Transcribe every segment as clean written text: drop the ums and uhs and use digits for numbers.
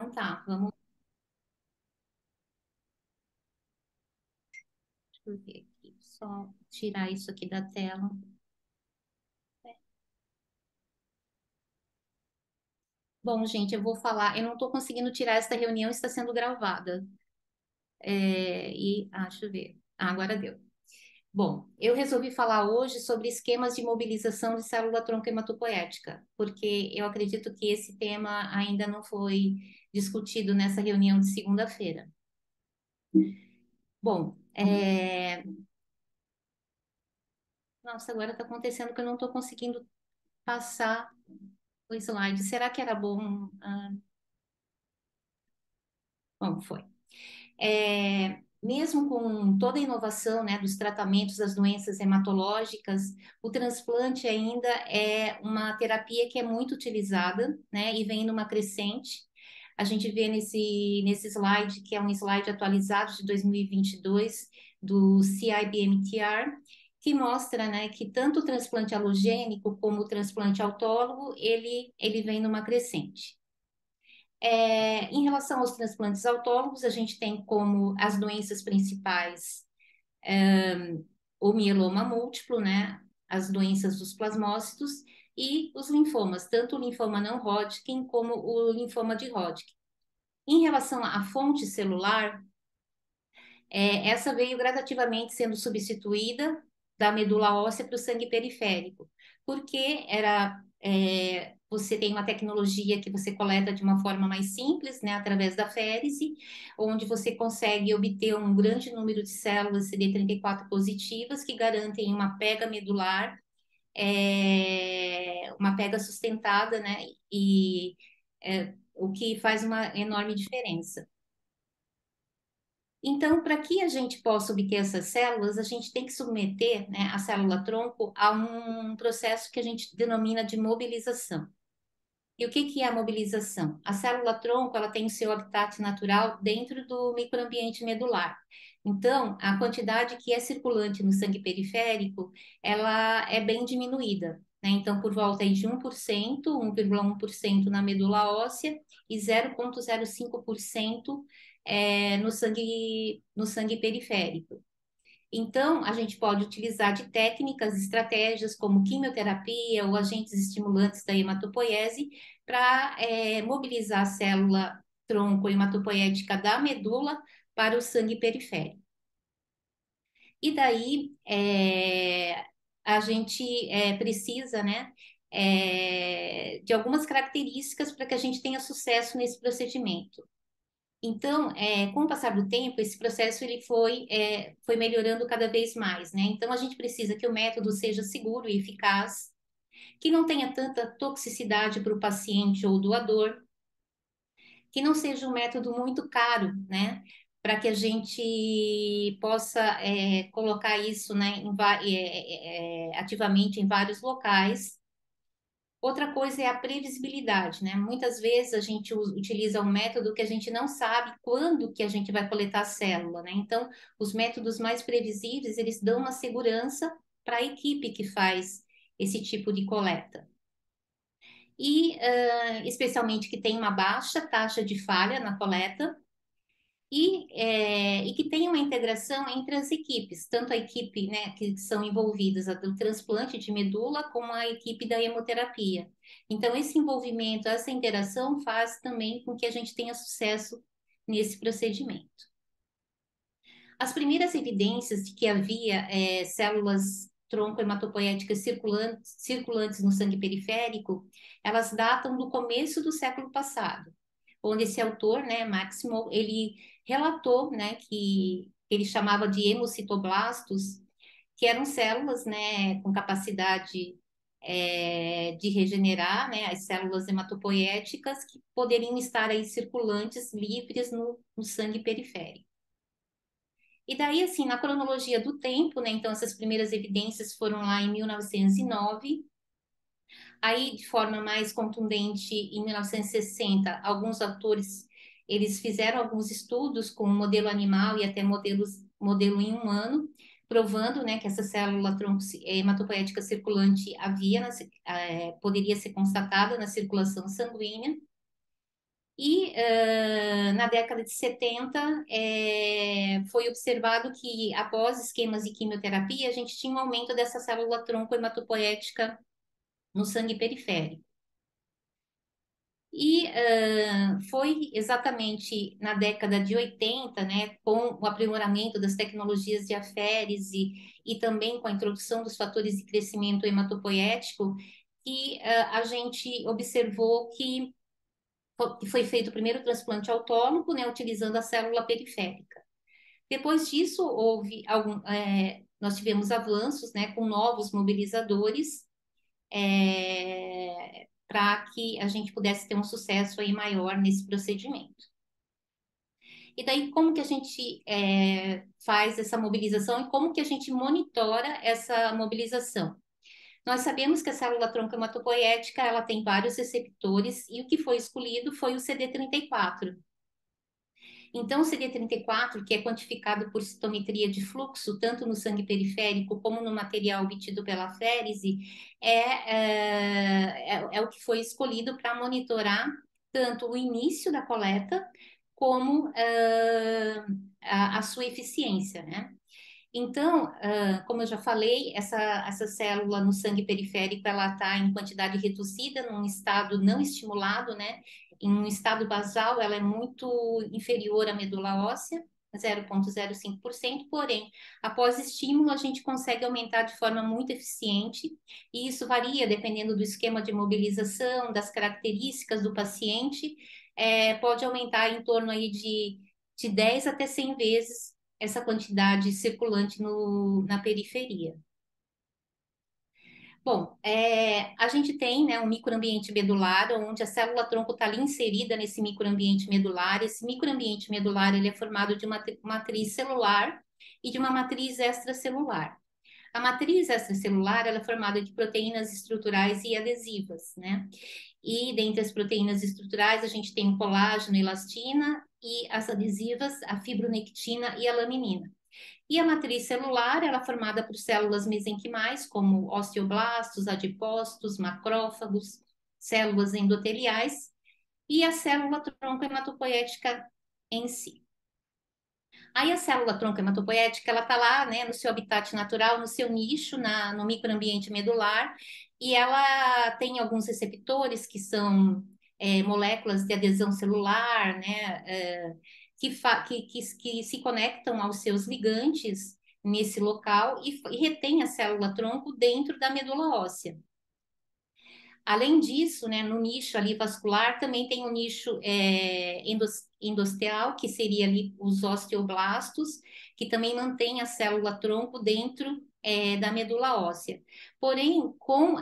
Então tá, vamos deixa eu ver aqui, só tirar isso aqui da tela. Bom, gente, eu vou falar, eu não estou conseguindo tirar esta reunião, está sendo gravada. Deixa eu ver. Agora deu. Bom, eu resolvi falar hoje sobre esquemas de mobilização de célula-tronco hematopoética, porque eu acredito que esse tema ainda não foi discutido nessa reunião de segunda-feira. Bom, nossa, agora está acontecendo que eu não estou conseguindo passar o slide. Será que era bom? Bom, foi. Mesmo com toda a inovação, né, dos tratamentos das doenças hematológicas, o transplante ainda é uma terapia que é muito utilizada, né, e vem numa crescente. A gente vê nesse slide, que é um slide atualizado de 2022, do CIBMTR, que mostra, né, que tanto o transplante alogênico como o transplante autólogo, ele vem numa crescente. Em relação aos transplantes autólogos, a gente tem como as doenças principais o mieloma múltiplo, né? As doenças dos plasmócitos e os linfomas, tanto o linfoma não Hodgkin como o linfoma de Hodgkin. Em relação à fonte celular, essa veio gradativamente sendo substituída da medula óssea para o sangue periférico, porque você tem uma tecnologia que você coleta de uma forma mais simples, né, através da férise, onde você consegue obter um grande número de células CD34 positivas que garantem uma pega medular, uma pega sustentada, né, o que faz uma enorme diferença. Então, para que a gente possa obter essas células, a gente tem que submeter, né, a célula-tronco a um processo que a gente denomina de mobilização. E o que é a mobilização? A célula-tronco, ela tem o seu habitat natural dentro do microambiente medular. Então, a quantidade que é circulante no sangue periférico, ela é bem diminuída, né? Então, por volta aí de 1%, 1,1% na medula óssea e 0,05% no sangue periférico. Então, a gente pode utilizar de técnicas, estratégias como quimioterapia ou agentes estimulantes da hematopoiese para mobilizar a célula tronco hematopoética da medula para o sangue periférico. E daí, a gente precisa, né, de algumas características para que a gente tenha sucesso nesse procedimento. Então, com o passar do tempo, esse processo ele foi melhorando cada vez mais, né? Então, a gente precisa que o método seja seguro e eficaz, que não tenha tanta toxicidade para o paciente ou doador, que não seja um método muito caro, né? Para que a gente possa colocar isso, né, ativamente em vários locais. Outra coisa é a previsibilidade, né? Muitas vezes a gente utiliza um método que a gente não sabe quando que a gente vai coletar a célula, né? Então, os métodos mais previsíveis, eles dão uma segurança para a equipe que faz esse tipo de coleta. E, especialmente que tem uma baixa taxa de falha na coleta, e que tem uma integração entre as equipes, tanto a equipe, né, que são envolvidas a do transplante de medula, como a equipe da hemoterapia. Então, esse envolvimento, essa interação faz também com que a gente tenha sucesso nesse procedimento. As primeiras evidências de que havia células tronco hematopoéticas circulantes no sangue periférico, elas datam do começo do século passado, onde esse autor, né, Maximo, ele relatou, né, que ele chamava de hemocitoblastos, que eram células, né, com capacidade de regenerar, né, as células hematopoéticas que poderiam estar aí circulantes, livres no sangue periférico. E daí, assim, na cronologia do tempo, né, então essas primeiras evidências foram lá em 1909, aí, de forma mais contundente, em 1960, alguns autores eles fizeram alguns estudos com modelo animal e até modelo em humano, provando, né, que essa célula tronco hematopoética circulante poderia ser constatada na circulação sanguínea. E na década de 70, foi observado que após esquemas de quimioterapia, a gente tinha um aumento dessa célula-tronco hematopoética no sangue periférico. E foi exatamente na década de 80, né, com o aprimoramento das tecnologias de aférese e também com a introdução dos fatores de crescimento hematopoético, que a gente observou que foi feito o primeiro transplante autólogo, né, utilizando a célula periférica. Depois disso, nós tivemos avanços, né, com novos mobilizadores, para que a gente pudesse ter um sucesso aí maior nesse procedimento. E daí, como que a gente faz essa mobilização e como que a gente monitora essa mobilização? Nós sabemos que a célula-tronco hematopoética, ela tem vários receptores e o que foi escolhido foi o CD34. Então, o CD34, que é quantificado por citometria de fluxo, tanto no sangue periférico como no material obtido pela férise, é o que foi escolhido para monitorar tanto o início da coleta como a sua eficiência, né? Então, como eu já falei, essa célula no sangue periférico, ela está em quantidade reduzida, num estado não estimulado, né? Em um estado basal, ela é muito inferior à medula óssea, 0,05%, porém, após estímulo, a gente consegue aumentar de forma muito eficiente, e isso varia dependendo do esquema de mobilização, das características do paciente, pode aumentar em torno aí de 10 até 100 vezes essa quantidade circulante na periferia. Bom, a gente tem, né, um microambiente medular, onde a célula-tronco está ali inserida nesse microambiente medular. Esse microambiente medular ele é formado de uma matriz celular e de uma matriz extracelular. A matriz extracelular ela é formada de proteínas estruturais e adesivas, né? E dentre as proteínas estruturais, a gente tem o colágeno e elastina, e as adesivas, a fibronectina e a laminina. E a matriz celular, ela é formada por células mesenquimais, como osteoblastos, adipócitos, macrófagos, células endoteliais, e a célula tronco hematopoética em si. Aí a célula tronco hematopoética, ela está lá, né, no seu habitat natural, no seu nicho, no microambiente medular, e ela tem alguns receptores que são moléculas de adesão celular, né, que se conectam aos seus ligantes nesse local e retém a célula tronco dentro da medula óssea. Além disso, né, no nicho ali vascular também tem o nicho endosteal, que seria ali os osteoblastos, que também mantém a célula-tronco dentro da medula óssea. Porém, com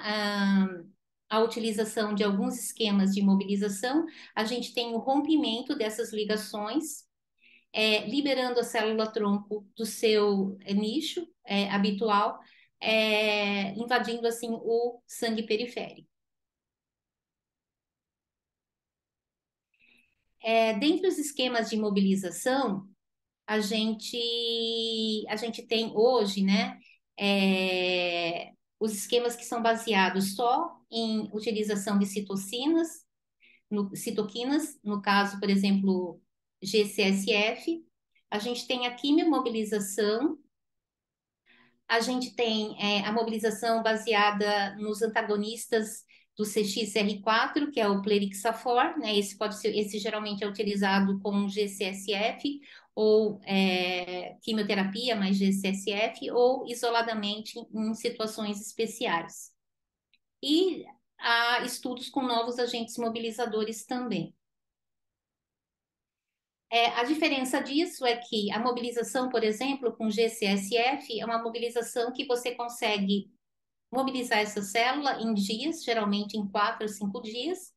a utilização de alguns esquemas de imobilização, a gente tem o rompimento dessas ligações, liberando a célula-tronco do seu nicho habitual, invadindo assim o sangue periférico. Dentre os esquemas de mobilização, a gente tem hoje, né, os esquemas que são baseados só em utilização de citoquinas, no caso, por exemplo, GCSF. A gente tem a quimiomobilização, a gente tem a mobilização baseada nos antagonistas do CXR4, que é o Plerixafor, né? Esse geralmente é utilizado com GCSF ou quimioterapia mais GCSF ou isoladamente em situações especiais. E há estudos com novos agentes mobilizadores também. A diferença disso é que a mobilização, por exemplo, com GCSF, é uma mobilização que você consegue mobilizar essa célula em dias, geralmente em 4 ou 5 dias,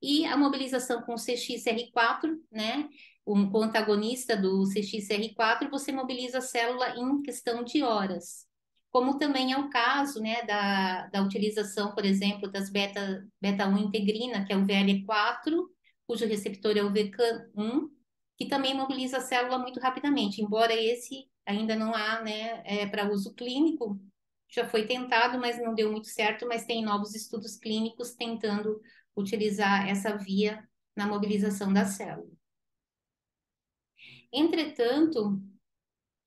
e a mobilização com CXR4, né, com o antagonista do CXR4, você mobiliza a célula em questão de horas. Como também é o caso, né, da utilização, por exemplo, das beta-1 integrina, que é o VL4, cujo receptor é o VCAM1, que também mobiliza a célula muito rapidamente, embora esse ainda não há, né, para uso clínico, já foi tentado, mas não deu muito certo, mas tem novos estudos clínicos tentando utilizar essa via na mobilização da célula. Entretanto,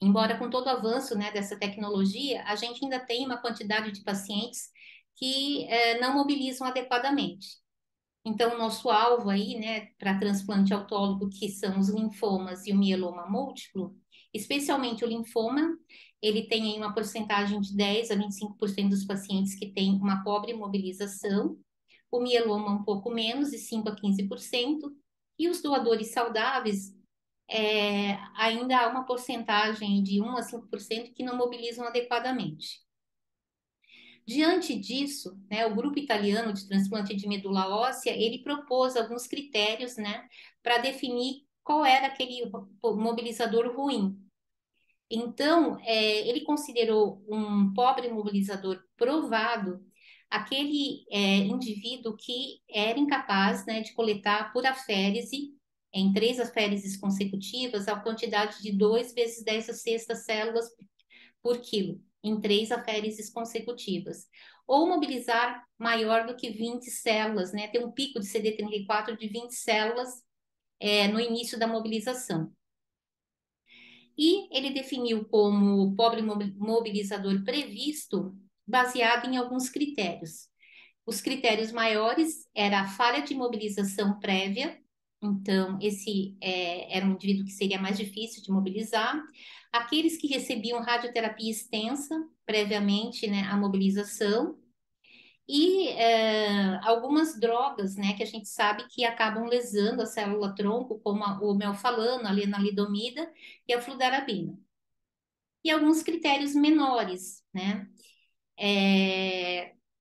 embora com todo o avanço, né, dessa tecnologia, a gente ainda tem uma quantidade de pacientes que não mobilizam adequadamente. Então, o nosso alvo aí, né, para transplante autólogo, que são os linfomas e o mieloma múltiplo, especialmente o linfoma, ele tem aí uma porcentagem de 10 a 25% dos pacientes que têm uma pobre mobilização, o mieloma um pouco menos, de 5 a 15%, e os doadores saudáveis, ainda há uma porcentagem de 1 a 5% que não mobilizam adequadamente. Diante disso, né, o grupo italiano de transplante de medula óssea, ele propôs alguns critérios, né, para definir qual era aquele mobilizador ruim. Então, ele considerou um pobre mobilizador provado aquele indivíduo que era incapaz, né, de coletar por aférese, em 3 aféreses consecutivas, a quantidade de 2 vezes 10 a sexta células por quilo, em 3 aféreses consecutivas. Ou mobilizar maior do que 20 células, né, ter um pico de CD34 de 20 células no início da mobilização. E ele definiu como pobre mobilizador previsto, baseado em alguns critérios. Os critérios maiores era a falha de mobilização prévia, então esse era um indivíduo que seria mais difícil de mobilizar. Aqueles que recebiam radioterapia extensa previamente, né, à mobilização, e algumas drogas, né, que a gente sabe que acabam lesando a célula-tronco, como o melfalano, a lenalidomida e a fludarabina. E alguns critérios menores, né?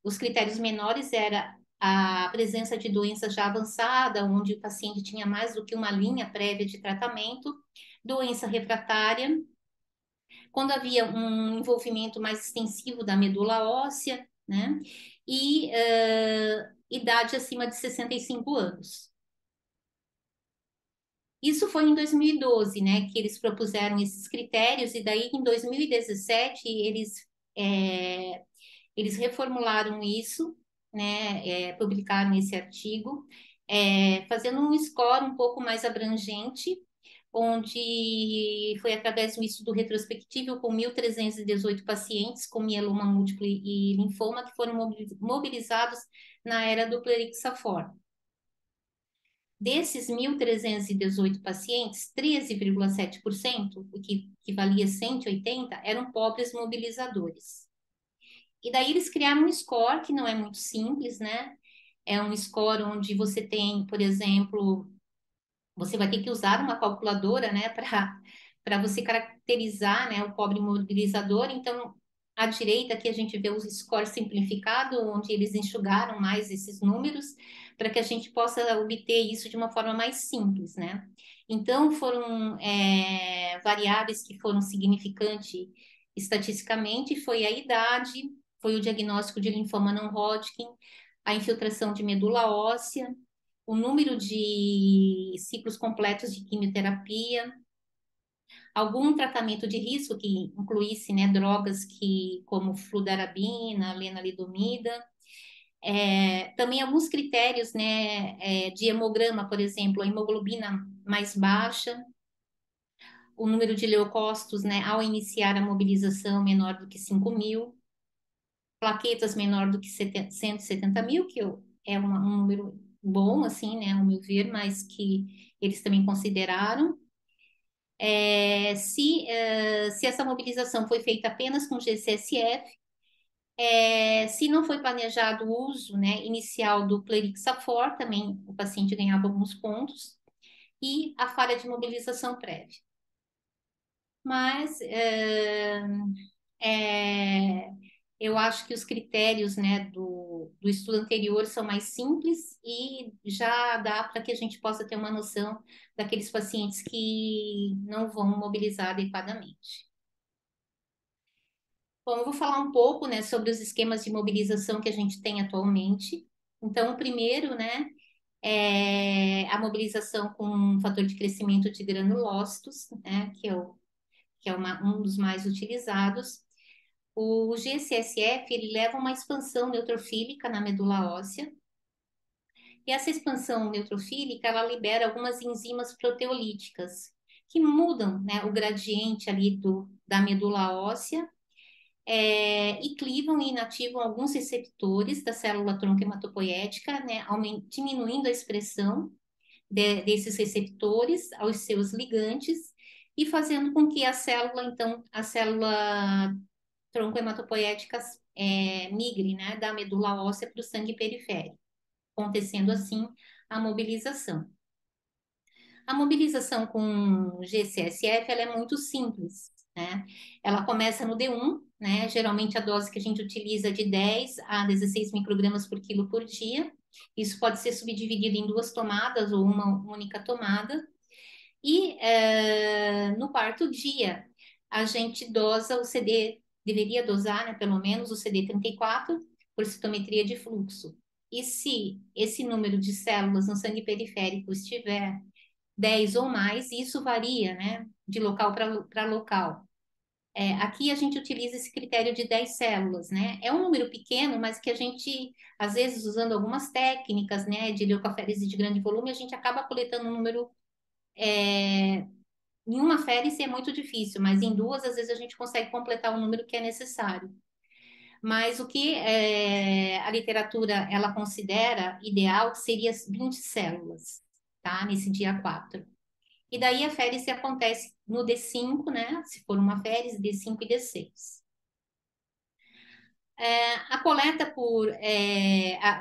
Os critérios menores era a presença de doença já avançada, onde o paciente tinha mais do que uma linha prévia de tratamento, doença refratária, quando havia um envolvimento mais extensivo da medula óssea, né? E idade acima de 65 anos. Isso foi em 2012, né, que eles propuseram esses critérios, e daí em 2017 eles reformularam isso, né, publicaram esse artigo, fazendo um score um pouco mais abrangente, onde foi através de um estudo retrospectivo com 1.318 pacientes com mieloma múltiplo e linfoma que foram mobilizados na era do Plerixafor. Desses 1.318 pacientes, 13,7%, o que equivalia a 180, eram pobres mobilizadores. E daí eles criaram um score que não é muito simples, né? É um score onde você tem, por exemplo, você vai ter que usar uma calculadora, né, para você caracterizar, né, o pobre mobilizador. Então, à direita aqui a gente vê os scores simplificados, onde eles enxugaram mais esses números, para que a gente possa obter isso de uma forma mais simples, né? Então, foram variáveis que foram significantes estatisticamente, foi a idade, foi o diagnóstico de linfoma não Hodgkin, a infiltração de medula óssea, o número de ciclos completos de quimioterapia, algum tratamento de risco que incluísse, né, drogas como fludarabina, lenalidomida, também alguns critérios, né, de hemograma, por exemplo, a hemoglobina mais baixa, o número de leucócitos, né, ao iniciar a mobilização menor do que 5.000, plaquetas menor do que 170 mil, que é um número bom, assim, né, ao meu ver, mas que eles também consideraram. Se essa mobilização foi feita apenas com GCSF, se não foi planejado o uso, né, inicial do Plerixafor, também o paciente ganhava alguns pontos, e a falha de mobilização prévia. Mas é, eu acho que os critérios, né, do estudo anterior são mais simples e já dá para que a gente possa ter uma noção daqueles pacientes que não vão mobilizar adequadamente. Bom, eu vou falar um pouco, né, sobre os esquemas de mobilização que a gente tem atualmente. Então, o primeiro, né, é a mobilização com um fator de crescimento de granulócitos, né, que é um dos mais utilizados. O GCSF, ele leva a uma expansão neutrofílica na medula óssea, E essa expansão neutrofílica, ela libera algumas enzimas proteolíticas, que mudam, né, o gradiente ali da medula óssea, e clivam e inativam alguns receptores da célula tronco hematopoética, né, diminuindo a expressão desses receptores aos seus ligantes e fazendo com que a célula tronco hematopoética migre, né, da medula óssea para o sangue periférico, acontecendo assim a mobilização. A mobilização com GCSF ela é muito simples, né? Ela começa no D1, né? Geralmente a dose que a gente utiliza é de 10 a 16 microgramas por quilo por dia. Isso pode ser subdividido em 2 tomadas ou uma única tomada. E no quarto dia, a gente dosa o CD, deveria dosar, né, pelo menos o CD34 por citometria de fluxo. E se esse número de células no sangue periférico estiver 10 ou mais, isso varia, né, de local para local. Aqui a gente utiliza esse critério de 10 células, né? É um número pequeno, mas que a gente, às vezes, usando algumas técnicas, né, de leucoférese de grande volume, a gente acaba coletando um número. Em uma férise é muito difícil, mas em duas, às vezes, a gente consegue completar o número que é necessário. Mas o que a literatura ela considera ideal seria 20 células, tá? Nesse dia 4. E daí a férise acontece no D5, né? Se for uma férise, D5 e D6. A coleta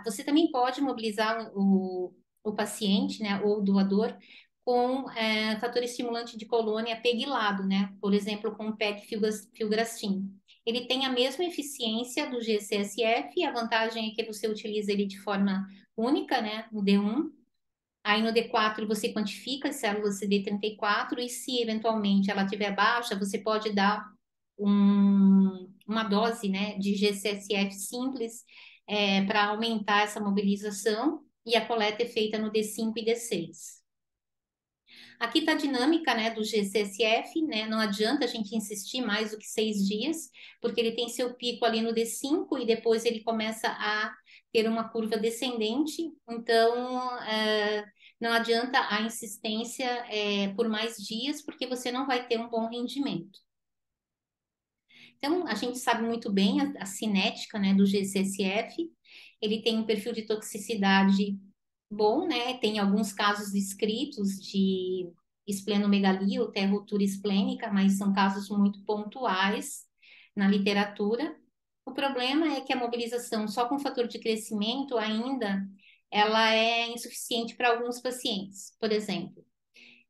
você também pode mobilizar o paciente, né, ou o doador, com fator estimulante de colônia pegilado, né? Por exemplo, com pegfilgrastim. Ele tem a mesma eficiência do GCSF, a vantagem é que você utiliza ele de forma única, né, no D1. Aí no D4 você quantifica as células CD34 e se eventualmente ela estiver baixa, você pode dar uma dose, né, de GCSF simples para aumentar essa mobilização e a coleta é feita no D5 e D6. Aqui está a dinâmica, né, do GCSF, né? Não adianta a gente insistir mais do que 6 dias, porque ele tem seu pico ali no D5 e depois ele começa a ter uma curva descendente. Então, não adianta a insistência por mais dias, porque você não vai ter um bom rendimento. Então, a gente sabe muito bem a cinética, né, do GCSF. Ele tem um perfil de toxicidade bom, né? Tem alguns casos descritos de esplenomegalia ou terrotura esplênica, mas são casos muito pontuais na literatura. O problema é que a mobilização só com fator de crescimento ainda ela é insuficiente para alguns pacientes. Por exemplo,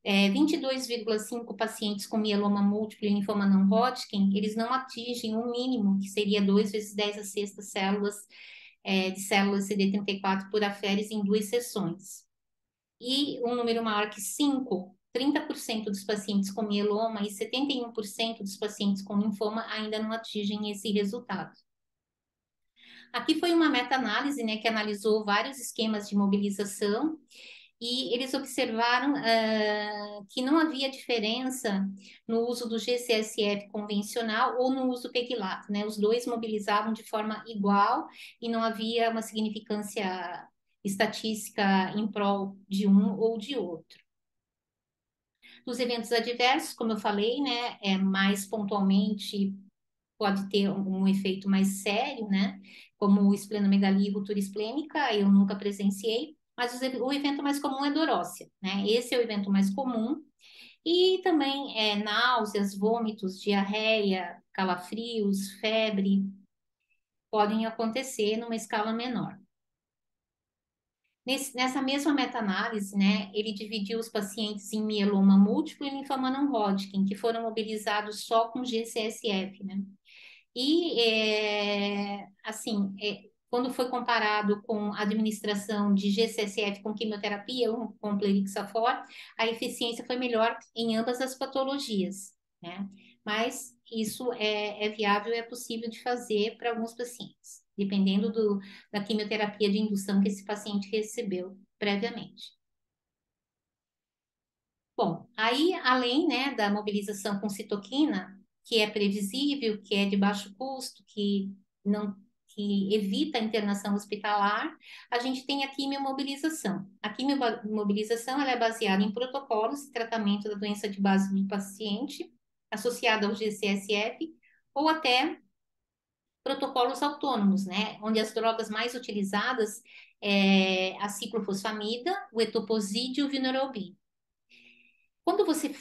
22,5 pacientes com mieloma múltiplo e linfoma não Hodgkin, eles não atingem o mínimo, que seria 2 vezes 10 a sexta células de células CD34 por aféres em 2 sessões. E um número maior que 5, 30% dos pacientes com mieloma e 71% dos pacientes com linfoma ainda não atingem esse resultado. Aqui foi uma meta-análise, né, que analisou vários esquemas de mobilização e eles observaram que não havia diferença no uso do GCSF convencional ou no uso do peglato, né? Os dois mobilizavam de forma igual e não havia uma significância estatística em prol de um ou de outro. Os eventos adversos, como eu falei, né, mais pontualmente pode ter um efeito mais sério, né? Como esplenomegalia e ruptura esplênica, eu nunca presenciei, mas o evento mais comum é dorócia, né? Esse é o evento mais comum. E também náuseas, vômitos, diarreia, calafrios, febre, podem acontecer numa escala menor. Nessa mesma meta-análise, né, ele dividiu os pacientes em mieloma múltiplo e linfoma não Hodgkin, que foram mobilizados só com GCSF, né? E, assim, quando foi comparado com a administração de GCSF com quimioterapia ou com plerixafor, a eficiência foi melhor em ambas as patologias, né? Mas isso é viável e é possível de fazer para alguns pacientes, dependendo da quimioterapia de indução que esse paciente recebeu previamente. Bom, aí, além, né, da mobilização com citoquina, que é previsível, que é de baixo custo, que não que evita a internação hospitalar, a gente tem a quimiomobilização. A quimiomobilização ela é baseada em protocolos de tratamento da doença de base do paciente, associada ao GCSF, ou até protocolos autônomos, né? Onde as drogas mais utilizadas é a ciclofosfamida, o etoposide e o vinorelbine. Quando você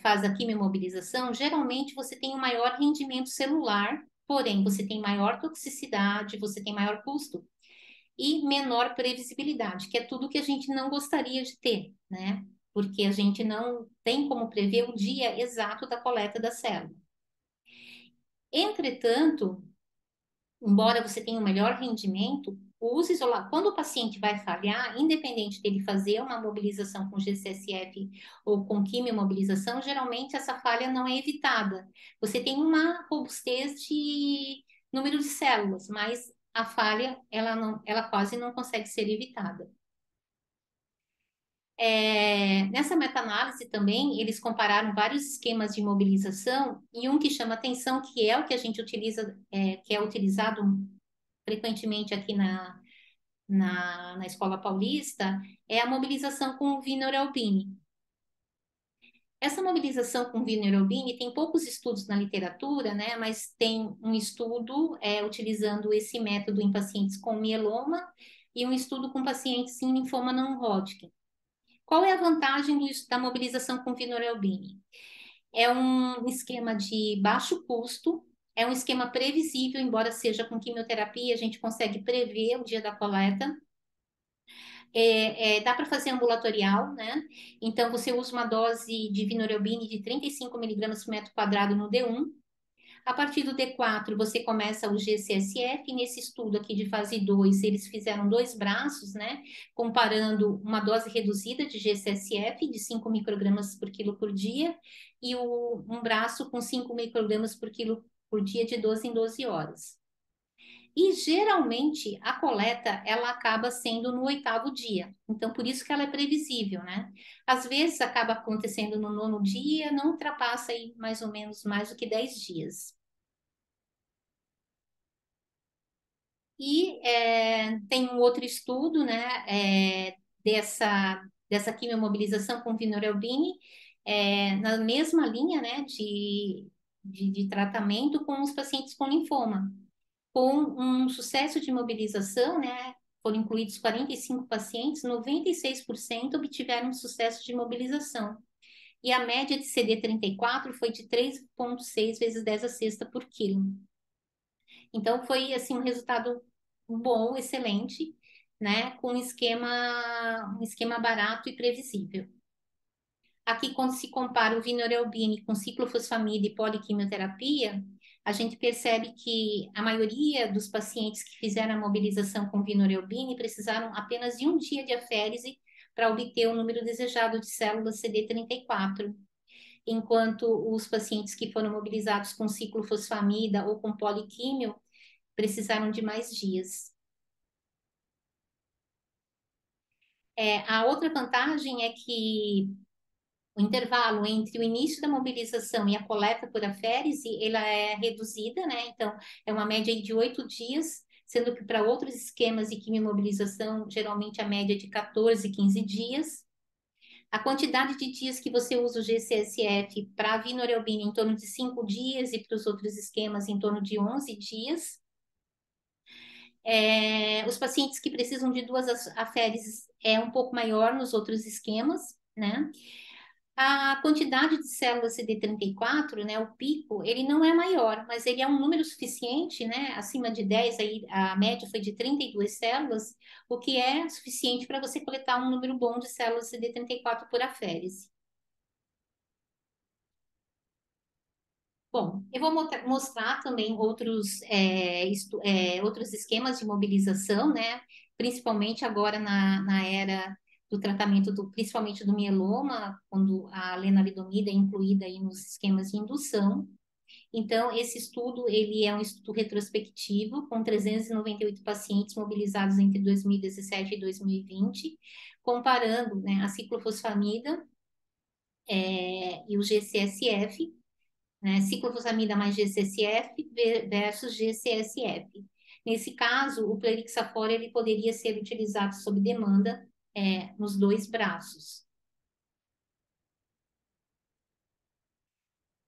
faz a quimiomobilização, geralmente você tem um maior rendimento celular, porém você tem maior toxicidade, você tem maior custo e menor previsibilidade, que é tudo que a gente não gostaria de ter, né? Porque a gente não tem como prever o dia exato da coleta da célula. Entretanto, embora você tenha um melhor rendimento, o uso isolado, quando o paciente vai falhar, independente dele fazer uma mobilização com GCSF ou com quimiomobilização, geralmente essa falha não é evitada. Você tem uma robustez de número de células, mas a falha, ela quase não consegue ser evitada. Nessa meta-análise também, eles compararam vários esquemas de mobilização e um que chama atenção, que é o que a gente utiliza, que é utilizado frequentemente aqui na Escola Paulista, é a mobilização com vinorelbine. Essa mobilização com vinorelbine tem poucos estudos na literatura, né, mas tem um estudo utilizando esse método em pacientes com mieloma e um estudo com pacientes em linfoma não Hodgkin. Qual é a vantagem da mobilização com vinorelbine? É um esquema de baixo custo, é um esquema previsível, embora seja com quimioterapia, a gente consegue prever o dia da coleta. Dá para fazer ambulatorial, né? Então, você usa uma dose de vinorelbine de 35 miligramas por metro quadrado no D1. A partir do D4, você começa o GCSF. Nesse estudo aqui de fase 2, eles fizeram 2 braços, né? Comparando uma dose reduzida de GCSF de 5 microgramas por quilo por dia e um braço com 5 microgramas por quilo por dia de 12 em 12 horas. E geralmente a coleta ela acaba sendo no 8º dia. Então, por isso que ela é previsível, né? Às vezes acaba acontecendo no 9º dia, não ultrapassa aí mais ou menos mais do que 10 dias. E tem um outro estudo, né, dessa quimiomobilização com vinorelbine, na mesma linha, né, de tratamento com os pacientes com linfoma. Com um sucesso de mobilização, né, foram incluídos 45 pacientes, 96% obtiveram sucesso de mobilização. E a média de CD34 foi de 3,6 vezes 10 a sexta por quilo. Então, foi assim, um resultado bom, excelente, né, com um esquema barato e previsível. Aqui, quando se compara o vinorelbine com ciclofosfamida e poliquimioterapia, a gente percebe que a maioria dos pacientes que fizeram a mobilização com vinorelbine precisaram apenas de um dia de aférese para obter o número desejado de células CD34, enquanto os pacientes que foram mobilizados com ciclofosfamida ou com poliquímio precisaram de mais dias. A outra vantagem é que o intervalo entre o início da mobilização e a coleta por aférese, ela é reduzida, né? Então, é uma média de 8 dias, sendo que para outros esquemas de quimiomobilização, geralmente a média é de 14, 15 dias. A quantidade de dias que você usa o GCSF para a vinorelbine em torno de 5 dias e para os outros esquemas em torno de 11 dias. Os pacientes que precisam de 2 aféreses é um pouco maior nos outros esquemas, né? A quantidade de células CD34, né, o pico, ele não é maior, mas ele é um número suficiente, né, acima de 10, aí a média foi de 32 células, o que é suficiente para você coletar um número bom de células CD34 por aférese. Bom, eu vou mostrar também outros esquemas de mobilização, né? Principalmente agora na era do tratamento principalmente do mieloma, quando a lenalidomida é incluída aí nos esquemas de indução. Então, esse estudo, ele é um estudo retrospectivo, com 398 pacientes mobilizados entre 2017 e 2020, comparando, né, a ciclofosfamida, e o GCSF, né, ciclofosfamida mais GCSF versus GCSF. Nesse caso, o plerixafor ele poderia ser utilizado sob demanda nos dois braços.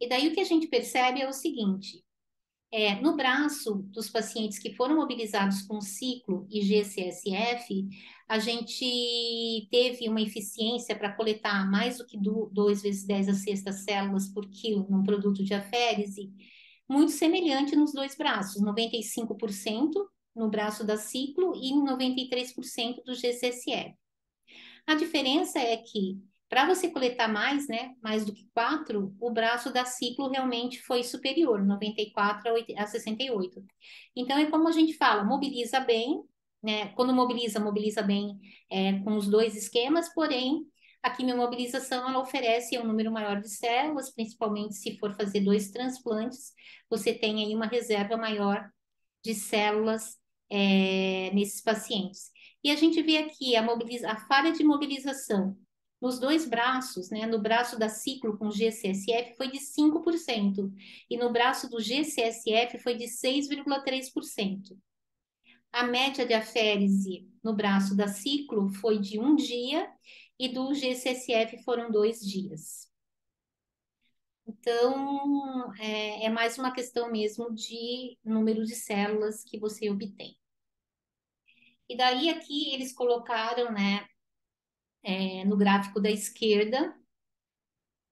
E daí o que a gente percebe é o seguinte: no braço dos pacientes que foram mobilizados com ciclo e GCSF, a gente teve uma eficiência para coletar mais do que 2 vezes 10 a sexta células por quilo num produto de aférese, muito semelhante nos dois braços, 95% no braço da ciclo e 93% do GCSF. A diferença é que, para você coletar mais, né, mais do que 4, o braço da ciclo realmente foi superior, 94 a 68. Então, é como a gente fala, mobiliza bem, né? Quando mobiliza bem com os dois esquemas, porém, a quimiomobilização, ela oferece um número maior de células, principalmente se for fazer 2 transplantes, você tem aí uma reserva maior de células nesses pacientes. E a gente vê aqui a falha de mobilização nos dois braços, né? No braço da ciclo com GCSF foi de 5% e no braço do GCSF foi de 6,3%. A média de aférese no braço da ciclo foi de 1 dia e do GCSF foram 2 dias. Então, é mais uma questão mesmo de número de células que você obtém. E daí aqui eles colocaram, né, no gráfico da esquerda,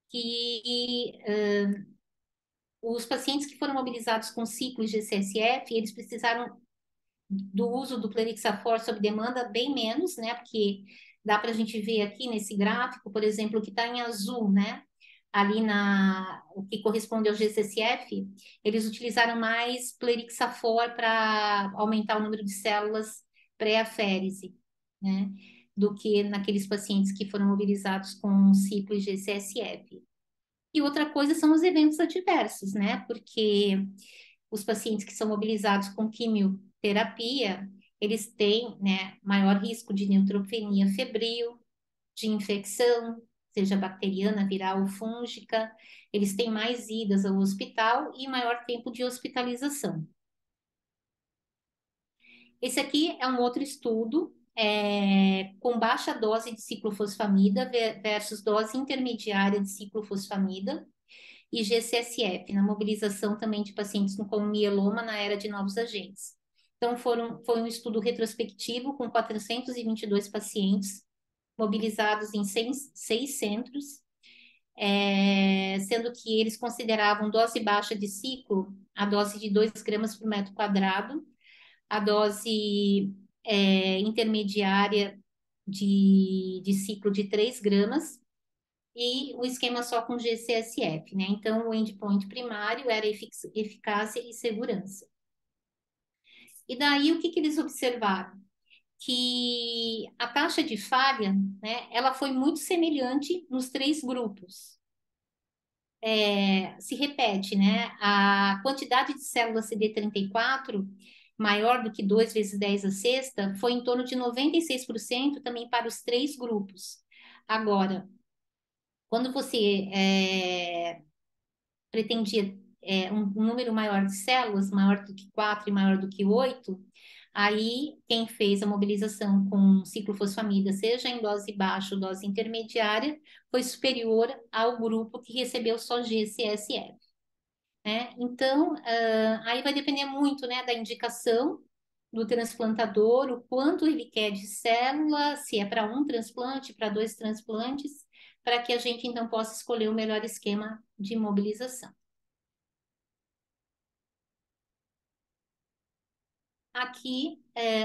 que os pacientes que foram mobilizados com ciclo GCSF, eles precisaram do uso do plerixafor sob demanda bem menos, né, porque dá para a gente ver aqui nesse gráfico, por exemplo, que está em azul, né, ali o que corresponde ao GCSF, eles utilizaram mais plerixafor para aumentar o número de células pré-aférese, né, do que naqueles pacientes que foram mobilizados com ciclo GCSF. E outra coisa são os eventos adversos, né, porque os pacientes que são mobilizados com quimioterapia, eles têm, né, maior risco de neutropenia febril, de infecção, seja bacteriana, viral ou fúngica, eles têm mais idas ao hospital e maior tempo de hospitalização. Esse aqui é um outro estudo com baixa dose de ciclofosfamida versus dose intermediária de ciclofosfamida e GCSF, na mobilização também de pacientes com mieloma na era de novos agentes. Então, foi um estudo retrospectivo com 422 pacientes mobilizados em 6 centros, sendo que eles consideravam dose baixa de ciclo a dose de 2 gramas por metro quadrado, a dose intermediária de ciclo de 3 gramas, e o esquema só com GCSF, né? Então, o endpoint primário era eficácia e segurança. E daí, o que eles observaram? Que a taxa de falha, né, ela foi muito semelhante nos 3 grupos. Se repete, né? A quantidade de células CD34 maior do que 2 vezes 10 a sexta foi em torno de 96% também para os 3 grupos. Agora, quando você pretendia um número maior de células, maior do que 4 e maior do que 8, aí quem fez a mobilização com ciclofosfamida, seja em dose baixa ou dose intermediária, foi superior ao grupo que recebeu só GCSF. Né? Então, aí vai depender muito, né, da indicação do transplantador, o quanto ele quer de célula, se é para um transplante, para 2 transplantes, para que a gente então possa escolher o melhor esquema de mobilização. Aqui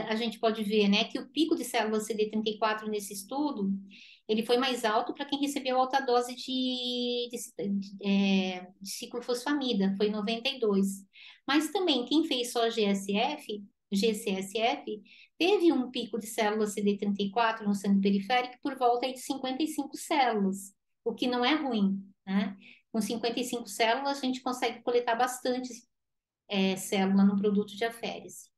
a gente pode ver, né, que o pico de células CD34 nesse estudo, ele foi mais alto para quem recebeu alta dose de ciclofosfamida, foi 92. Mas também quem fez só GCSF, teve um pico de células CD34 no sangue periférico por volta de 55 células, o que não é ruim, né? Com 55 células, a gente consegue coletar bastante célula no produto de aférese.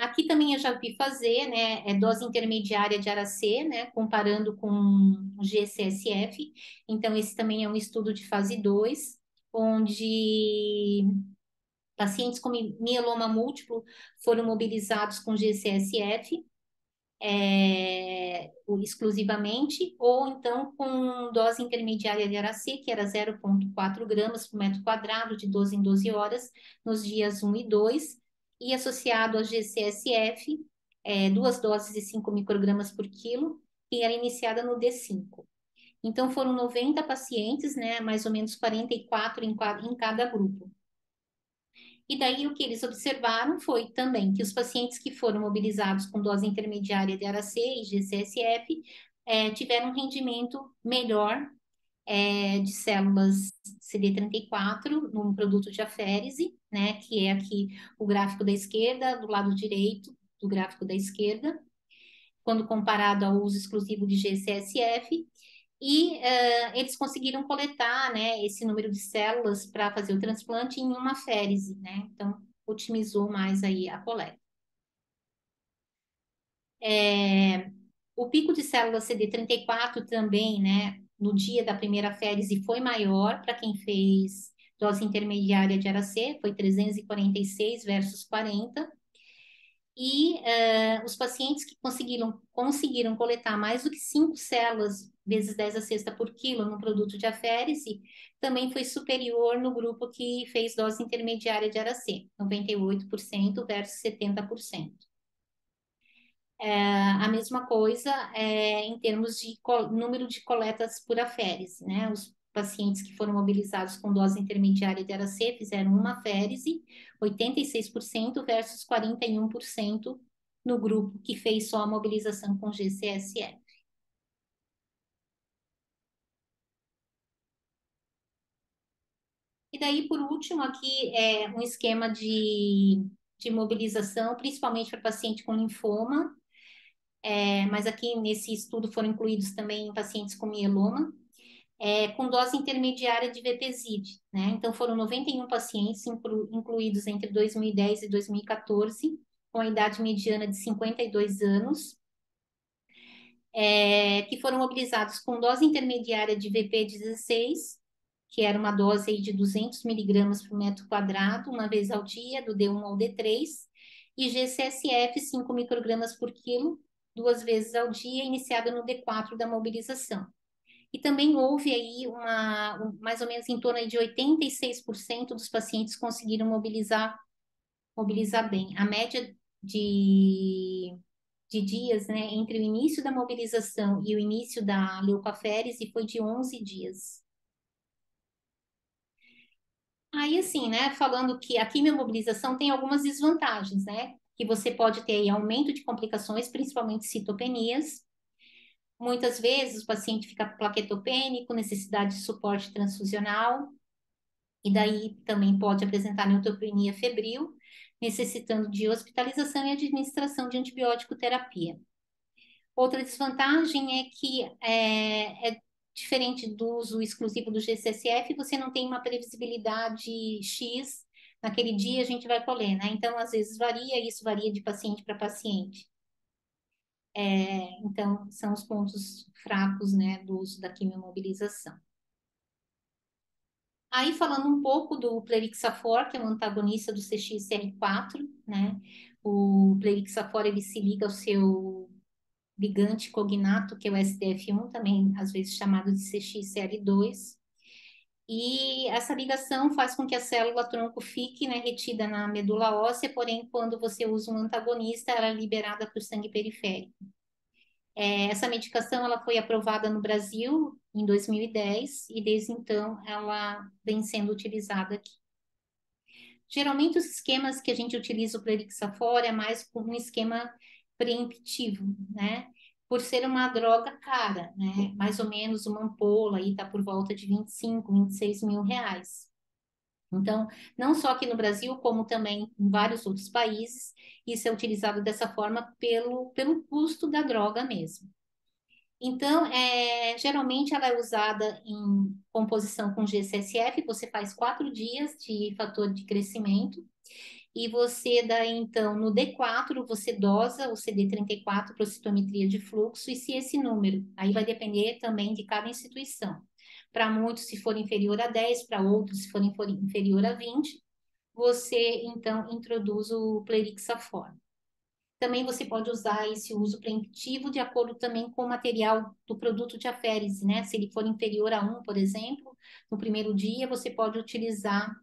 Aqui também eu já vi fazer, né, dose intermediária de Aracê, né, comparando com o GCSF. Então, esse também é um estudo de fase 2, onde pacientes com mieloma múltiplo foram mobilizados com GCSF, exclusivamente, ou então com dose intermediária de Aracê, que era 0,4 gramas por metro quadrado, de 12 em 12 horas, nos dias 1 e 2, e associado a GCSF, 2 doses de 5 microgramas por quilo, que era iniciada no D5. Então, foram 90 pacientes, né, mais ou menos 44 em cada grupo. E daí o que eles observaram foi também que os pacientes que foram mobilizados com dose intermediária de Aracê e GCSF tiveram um rendimento melhor de células CD34 num produto de aférese, né, que é aqui o gráfico da esquerda, do lado direito do gráfico da esquerda, quando comparado ao uso exclusivo de GCSF, e eles conseguiram coletar, né, esse número de células para fazer o transplante em uma aférese, né? Então, otimizou mais aí a coleta. O pico de células CD34 também, né, no dia da primeira aférese foi maior para quem fez dose intermediária de Aracê, foi 346 versus 40. E os pacientes que conseguiram coletar mais do que 5 células vezes 10 a sexta por quilo no produto de aférese, também foi superior no grupo que fez dose intermediária de Aracê, 98% versus 70%. A mesma coisa em termos de número de coletas por aférese, né? Os pacientes que foram mobilizados com dose intermediária de Aracê fizeram uma aférese, 86% versus 41% no grupo que fez só a mobilização com GCSF. E daí, por último, aqui é um esquema de mobilização, principalmente para paciente com linfoma, mas aqui nesse estudo foram incluídos também pacientes com mieloma, com dose intermediária de VPZID, né? Então, foram 91 pacientes incluídos entre 2010 e 2014, com a idade mediana de 52 anos, que foram mobilizados com dose intermediária de VP16, que era uma dose aí de 200 miligramas por metro quadrado, uma vez ao dia, do D1 ao D3, e GCSF 5 microgramas por quilo, 2 vezes ao dia, iniciada no D4 da mobilização. E também houve aí mais ou menos em torno de 86% dos pacientes conseguiram mobilizar bem. A média de dias, né, entre o início da mobilização e o início da leucoaférese foi de 11 dias. Aí, assim, né, falando que a quimiomobilização tem algumas desvantagens, né, que você pode ter aí aumento de complicações, principalmente citopenias. Muitas vezes o paciente fica plaquetopênico, necessidade de suporte transfusional, e daí também pode apresentar neutropenia febril, necessitando de hospitalização e administração de antibiótico terapia. Outra desvantagem é que é diferente do uso exclusivo do GCSF, você não tem uma previsibilidade X, naquele dia a gente vai colher, né? Então, às vezes varia, isso varia de paciente para paciente. Então, são os pontos fracos, né, do uso da quimiomobilização. Aí, falando um pouco do Plerixafor, que é um antagonista do CXCR4, né? O Plerixafor, ele se liga ao seu ligante cognato, que é o SDF1, também às vezes chamado de CXCL2. E essa ligação faz com que a célula-tronco fique, né, retida na medula óssea, porém, quando você usa um antagonista, ela é liberada para o sangue periférico. Essa medicação ela foi aprovada no Brasil em 2010 e desde então ela vem sendo utilizada aqui. Geralmente os esquemas que a gente utiliza o Plerixafor é mais como um esquema preemptivo, né? Por ser uma droga cara, né? Mais ou menos uma ampola aí tá por volta de 25, 26 mil reais. Então, não só aqui no Brasil, como também em vários outros países, isso é utilizado dessa forma pelo custo da droga mesmo. Então, geralmente ela é usada em composição com GCSF, você faz 4 dias de fator de crescimento, e você daí, então, no D4, você dosa o CD34 para citometria de fluxo, e se esse número, aí vai depender também de cada instituição, Para muitos, se for inferior a 10, para outros, se for inferior a 20, você, então, introduz o Plerixafor. Também você pode usar esse uso preemptivo de acordo também com o material do produto de aférese, né? Se ele for inferior a 1, por exemplo, no primeiro dia, você pode utilizar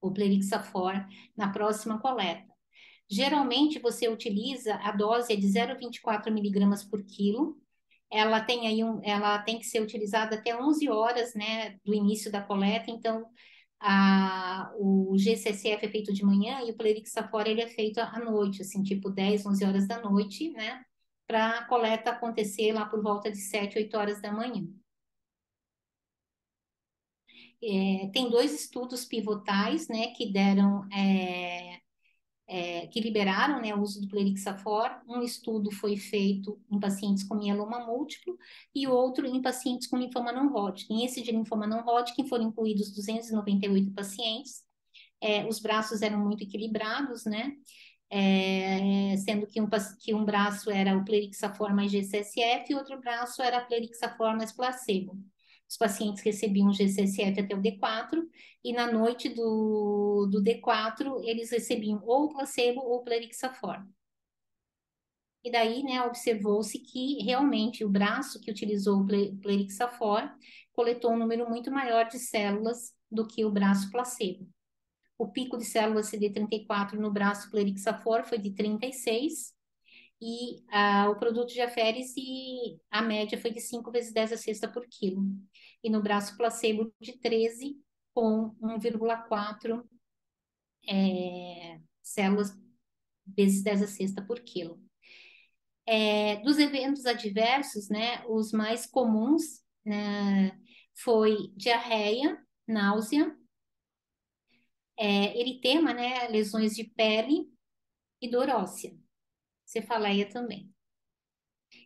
o Plerixafor na próxima coleta. Geralmente, você utiliza, a dose é de 0,24 miligramas por quilo. Ela tem aí ela tem que ser utilizada até 11 horas, né, do início da coleta. Então, o GCSF é feito de manhã e o Plerixafor ele é feito à noite, assim, tipo 10, 11 horas da noite, né, para a coleta acontecer lá por volta de 7, 8 horas da manhã. Tem dois estudos pivotais, né, que deram que liberaram, né, o uso do Plerixafor. Um estudo foi feito em pacientes com mieloma múltiplo e outro em pacientes com linfoma não Hodgkin. Esse de linfoma não Hodgkin foram incluídos 298 pacientes. Os braços eram muito equilibrados, né? Sendo que um braço era o Plerixafor mais G-CSF e outro braço era Plerixafor mais placebo. Os pacientes recebiam G-CSF até o D4 e na noite do D4 eles recebiam ou placebo ou Plerixafor. E daí, né, observou-se que realmente o braço que utilizou o Plerixafor coletou um número muito maior de células do que o braço placebo. O pico de células CD34 no braço Plerixafor foi de 36 e o produto de aférese, a média foi de 5 vezes 10 a sexta por quilo. E no braço placebo de 13 com 1,4 células vezes 10 a sexta por quilo. Dos eventos adversos, né, os mais comuns, né, foi diarreia, náusea, eritema, né, lesões de pele e dor óssea, cefaleia também.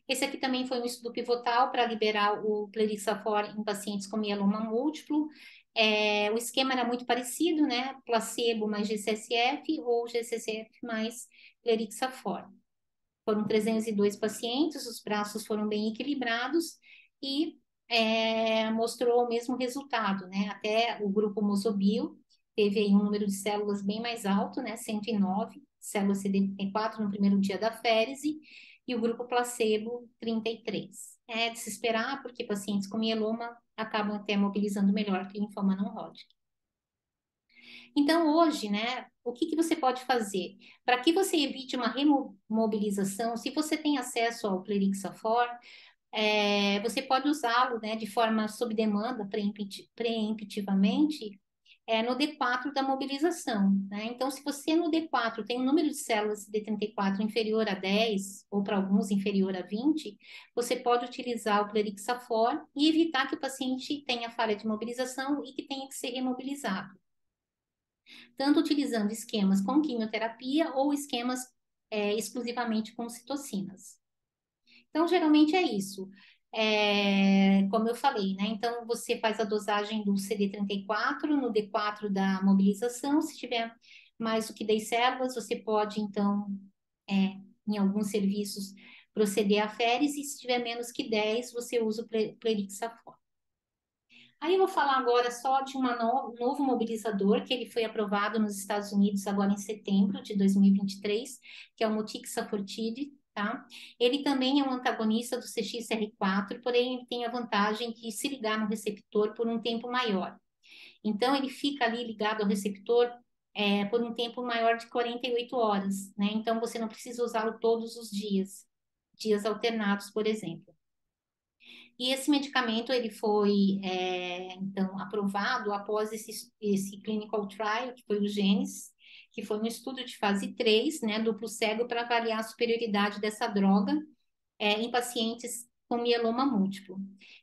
Esse aqui também foi um estudo pivotal para liberar o Plerixafor em pacientes com mieloma múltiplo. O esquema era muito parecido, né? Placebo mais GCSF ou GCSF mais Plerixafor. Foram 302 pacientes, os braços foram bem equilibrados e mostrou o mesmo resultado, né? Até o grupo Mozobil teve aí um número de células bem mais alto, né? 109 células CD34 no primeiro dia da férise e o grupo placebo 33. É de se esperar porque pacientes com mieloma acabam até mobilizando melhor que linfoma não Hodgkin. Então, hoje, né, o que você pode fazer? Para que você evite uma remobilização, se você tem acesso ao Plerixafor, você pode usá-lo, né, de forma sob demanda, preemptivamente, no D4 da mobilização, né? Então, se você no D4 tem um número de células CD34 inferior a 10, ou para alguns inferior a 20, você pode utilizar o Plerixafor e evitar que o paciente tenha falha de mobilização e que tenha que ser remobilizado, tanto utilizando esquemas com quimioterapia ou esquemas exclusivamente com citocinas. Então, geralmente é isso. Como eu falei, né? Então, você faz a dosagem do CD34 no D4 da mobilização. Se tiver mais do que 10 células, você pode, então, em alguns serviços, proceder à férise. E se tiver menos que 10, você usa o Plerixafor. Aí eu vou falar agora só de um novo mobilizador que ele foi aprovado nos Estados Unidos agora em setembro de 2023, que é o Motixafortide, tá? Ele também é um antagonista do CXR4, porém ele tem a vantagem de se ligar no receptor por um tempo maior. Então ele fica ali ligado ao receptor por um tempo maior de 48 horas, né? Então você não precisa usá-lo todos os dias, dias alternados, por exemplo. E esse medicamento ele foi então aprovado após esse clinical trial, que foi o Gênesis, que foi um estudo de fase 3, né, duplo cego, para avaliar a superioridade dessa droga em pacientes com mieloma múltiplo.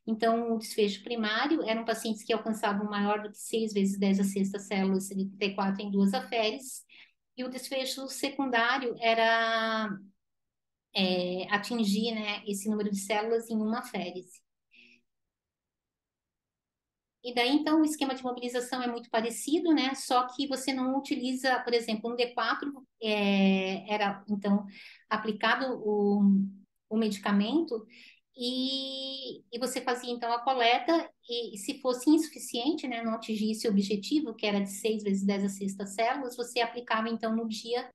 Então, o desfecho primário eram pacientes que alcançavam maior do que 6 vezes 10 a sexta células CD34 em 2 aféres, e o desfecho secundário era atingir, né, esse número de células em uma aférese. E daí, então, o esquema de mobilização é muito parecido, né? Só que você não utiliza, por exemplo, no D4, era, então, aplicado o medicamento e você fazia então a coleta, e se fosse insuficiente, né, não atingisse o objetivo, que era de 6 vezes 10 a sexta células, você aplicava então no dia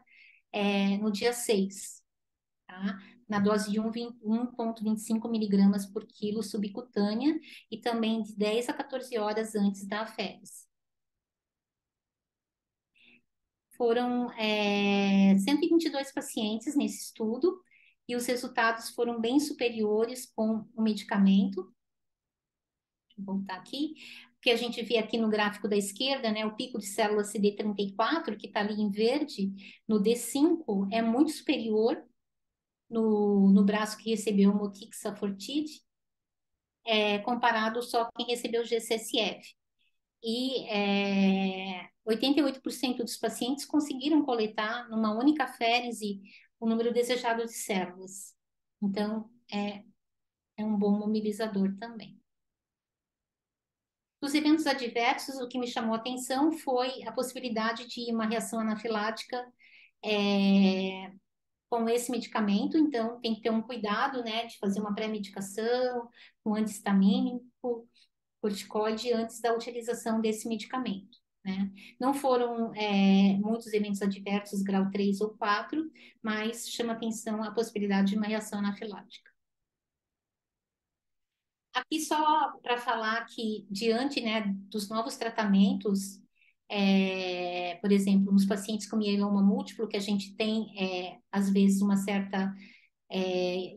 6, tá? Na dose de 1,25 miligramas por quilo subcutânea e também de 10 a 14 horas antes da aféres. Foram 122 pacientes nesse estudo e os resultados foram bem superiores com o medicamento. Deixa eu voltar aqui. O que a gente vê aqui no gráfico da esquerda, né, o pico de célula CD34, que está ali em verde, no D5, é muito superior no braço que recebeu o Motixafortide, comparado só quem recebeu o G-CSF. E 88% dos pacientes conseguiram coletar numa única férise o número desejado de células. Então, é um bom mobilizador também. Dos eventos adversos, o que me chamou a atenção foi a possibilidade de uma reação anafilática com esse medicamento. Então, tem que ter um cuidado, né, de fazer uma pré-medicação, um anti-histamínico, corticoide antes da utilização desse medicamento, né? Não foram muitos eventos adversos grau 3 ou 4, mas chama atenção a possibilidade de uma reação anafilática. Aqui só para falar que diante, né, dos novos tratamentos, por exemplo, nos pacientes com mieloma múltiplo, que a gente tem, às vezes, uma certa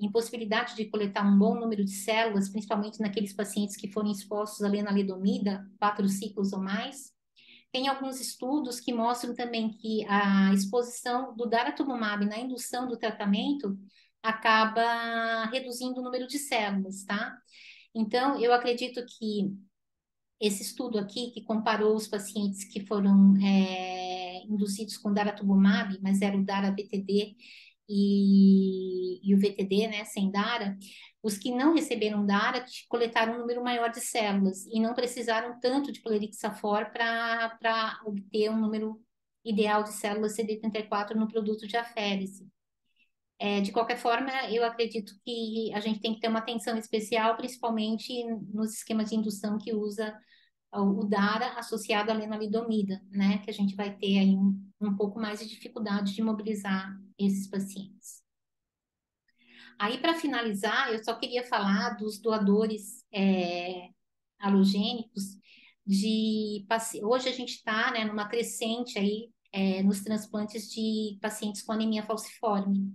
impossibilidade de coletar um bom número de células, principalmente naqueles pacientes que foram expostos à lenalidomida, 4 ciclos ou mais. Tem alguns estudos que mostram também que a exposição do daratumumab na indução do tratamento acaba reduzindo o número de células, tá? Então, eu acredito que esse estudo aqui, que comparou os pacientes que foram induzidos com daratumumab, mas era o dara-VTD e o VTD, né, sem dara, os que não receberam dara coletaram um número maior de células e não precisaram tanto de plerixafor para obter um número ideal de células CD34 no produto de aférese. De qualquer forma, eu acredito que a gente tem que ter uma atenção especial, principalmente nos esquemas de indução que usa o DARA associado à lenalidomida, né? Que a gente vai ter aí um pouco mais de dificuldade de mobilizar esses pacientes. Aí, para finalizar, eu só queria falar dos doadores halogênicos hoje a gente está, né, numa crescente aí nos transplantes de pacientes com anemia falciforme.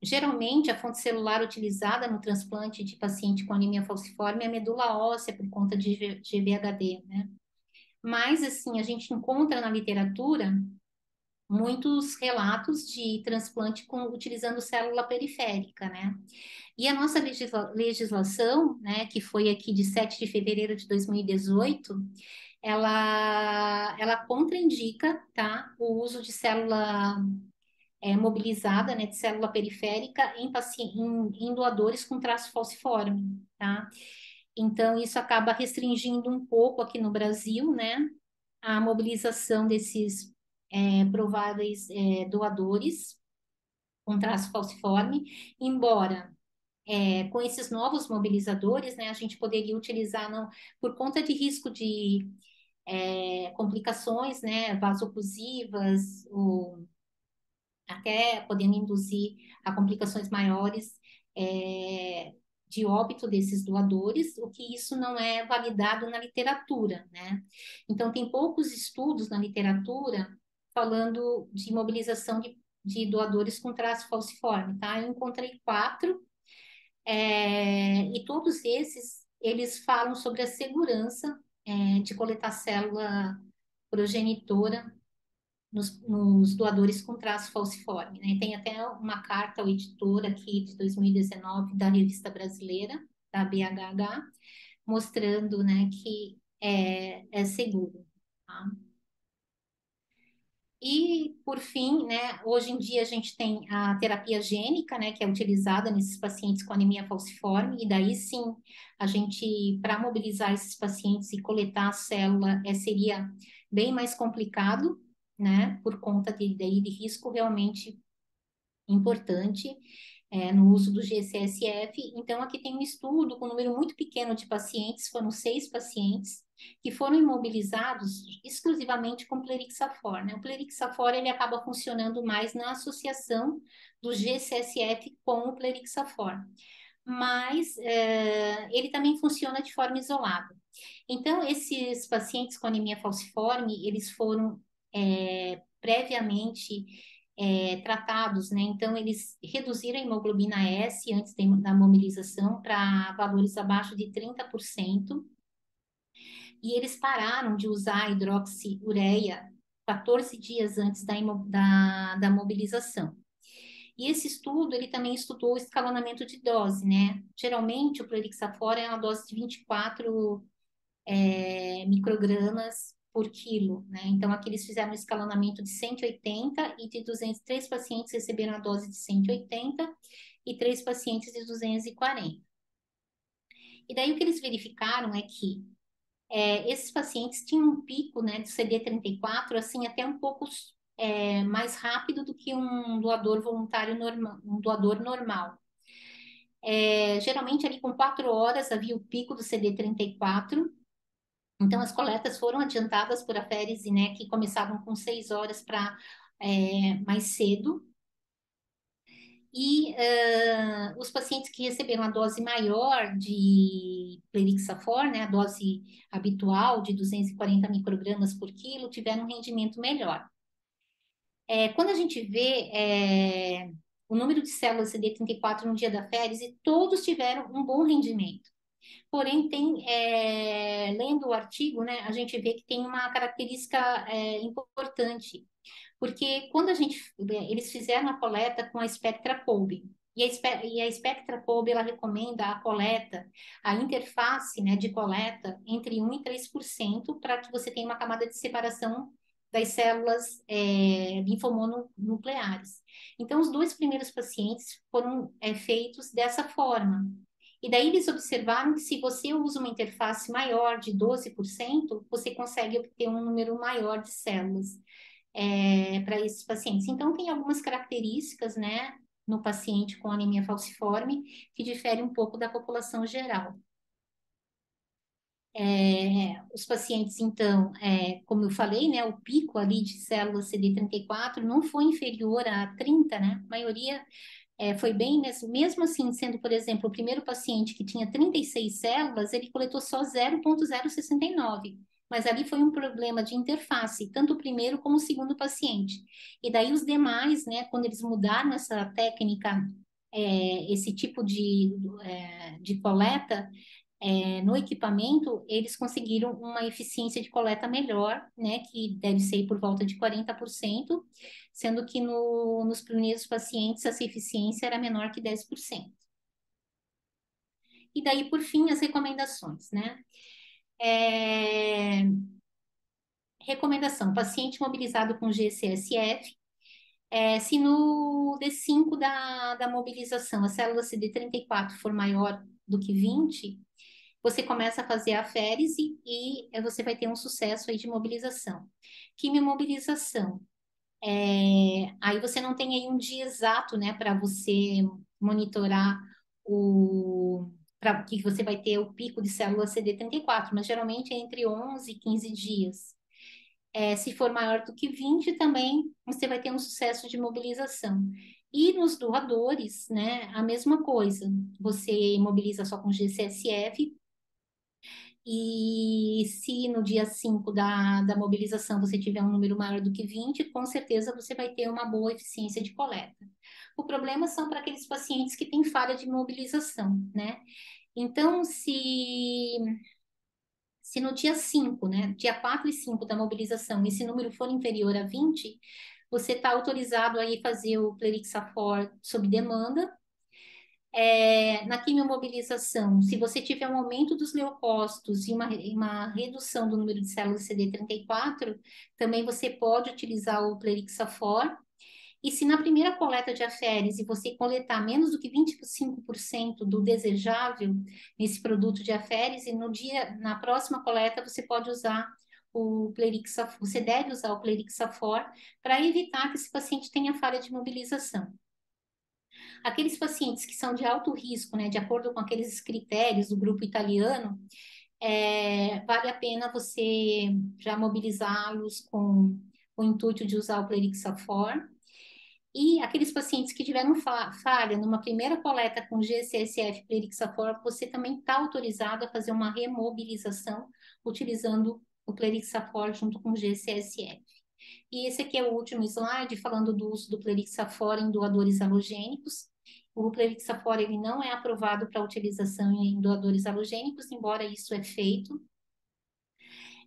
Geralmente, a fonte celular utilizada no transplante de paciente com anemia falciforme é a medula óssea, por conta de GVHD, né? Mas, assim, a gente encontra na literatura muitos relatos de transplante utilizando célula periférica, né? E a nossa legislação, né, que foi aqui de 7 de fevereiro de 2018, ela contraindica, tá, o uso de célula mobilizada, né, de célula periférica em doadores com traço falciforme, tá? Então, isso acaba restringindo um pouco aqui no Brasil, né, a mobilização desses prováveis doadores com traço falciforme, embora com esses novos mobilizadores, né, a gente poderia utilizar por conta de risco de complicações, né, vasoclusivas, ou até podendo induzir a complicações maiores de óbito desses doadores, o que isso não é validado na literatura, né? Então, tem poucos estudos na literatura falando de mobilização de doadores com traço falciforme, tá? Eu encontrei 4, e todos esses, eles falam sobre a segurança de coletar célula progenitora nos doadores com traço falciforme, né? Tem até uma carta ao editor aqui de 2019 da Revista Brasileira, da BHH, mostrando, né, que é seguro, tá? E, por fim, né, hoje em dia a gente tem a terapia gênica, né, que é utilizada nesses pacientes com anemia falciforme, e daí sim, a gente, para mobilizar esses pacientes e coletar a célula, seria bem mais complicado, né, por conta de risco realmente importante. no uso do G-CSF. Então, aqui tem um estudo com um número muito pequeno de pacientes, foram 6 pacientes, que foram imobilizados exclusivamente com plerixafor, né? O plerixafor, ele acaba funcionando mais na associação do G-CSF com o plerixafor, mas ele também funciona de forma isolada. Então, esses pacientes com anemia falciforme, eles foram previamente tratados, né? Então, eles reduziram a hemoglobina S antes da mobilização para valores abaixo de 30%, e eles pararam de usar a hidroxiureia 14 dias antes da mobilização. E esse estudo, ele também estudou o escalonamento de dose, né? Geralmente, o plerixafor é uma dose de 24 microgramas por quilo, né? Então, aqui eles fizeram um escalonamento de 180 e de 200, 3 pacientes receberam a dose de 180 e 3 pacientes de 240. E daí o que eles verificaram é que esses pacientes tinham um pico, né, de CD34, assim, até um pouco mais rápido do que um doador voluntário normal, um doador normal. Geralmente, ali com 4 horas, havia o pico do CD34. Então, as coletas foram adiantadas por aférese, né, que começavam com 6 horas para mais cedo. E os pacientes que receberam a dose maior de plerixafor, né, a dose habitual de 240 microgramas por quilo, tiveram um rendimento melhor. Quando a gente vê o número de células CD34 no dia da férise, todos tiveram um bom rendimento. Porém, lendo o artigo, né, a gente vê que tem uma característica importante, porque quando eles fizeram a coleta com a Spectra Probe, e a Spectra Probe, ela recomenda a coleta, a interface, né, de coleta entre 1 e 3%, para que você tenha uma camada de separação das células linfomononucleares. Então, os 2 primeiros pacientes foram feitos dessa forma. E daí eles observaram que se você usa uma interface maior de 12%, você consegue obter um número maior de células para esses pacientes. Então, tem algumas características, né, no paciente com anemia falciforme que diferem um pouco da população geral. Os pacientes, então, como eu falei, né, o pico ali de células CD34 não foi inferior a 30, né? A maioria foi bem, mesmo assim, sendo, por exemplo, o primeiro paciente que tinha 36 células, ele coletou só 0,069. Mas ali foi um problema de interface, tanto o primeiro como o segundo paciente. E daí os demais, né, quando eles mudaram essa técnica, esse tipo de coleta, no equipamento, eles conseguiram uma eficiência de coleta melhor, né, que deve ser por volta de 40%, sendo que nos primeiros pacientes essa eficiência era menor que 10%. E daí, por fim, as recomendações, né? Recomendação: paciente mobilizado com G-CSF, se no D5 da mobilização a célula CD34 for maior do que 20, você começa a fazer a aférese e você vai ter um sucesso aí de mobilização. Quimiomobilização. Aí você não tem aí um dia exato, né, para você monitorar para que você vai ter o pico de célula CD34, mas geralmente é entre 11 e 15 dias. Se for maior do que 20, também você vai ter um sucesso de mobilização. E nos doadores, né, a mesma coisa. Você mobiliza só com G-CSF, e se no dia 5 da mobilização você tiver um número maior do que 20, com certeza você vai ter uma boa eficiência de coleta. O problema são para aqueles pacientes que têm falha de mobilização, né? Então, se no dia 5, né, dia 4 e 5 da mobilização, esse número for inferior a 20, você está autorizado aí fazer o plerixafor sob demanda. Na quimiomobilização, se você tiver um aumento dos leucócitos e uma redução do número de células CD34, também você pode utilizar o plerixafor. E se na primeira coleta de aférese você coletar menos do que 25% do desejável nesse produto de aférese, na próxima coleta você pode usar o plerixafor, você deve usar o plerixafor para evitar que esse paciente tenha falha de mobilização. Aqueles pacientes que são de alto risco, né, de acordo com aqueles critérios do grupo italiano, vale a pena você já mobilizá-los com o intuito de usar o Plerixafor. E aqueles pacientes que tiveram falha numa primeira coleta com G-CSF Plerixafor, você também está autorizado a fazer uma remobilização utilizando o Plerixafor junto com o G-CSF. E esse aqui é o último slide falando do uso do Plerixafor em doadores halogênicos. O Plerixafor ele não é aprovado para utilização em doadores halogênicos, embora isso é feito.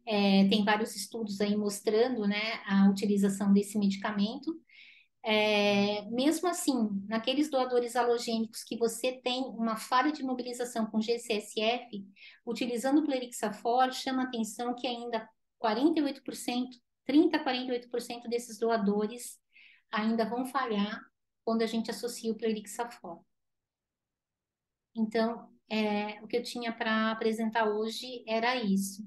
Tem vários estudos aí mostrando, né, a utilização desse medicamento. Mesmo assim, naqueles doadores halogênicos que você tem uma falha de mobilização com G-CSF, utilizando o Plerixafor, chama atenção que ainda 48%, 30 a 48% desses doadores ainda vão falhar quando a gente associa o Plerixafor. Então, o que eu tinha para apresentar hoje era isso.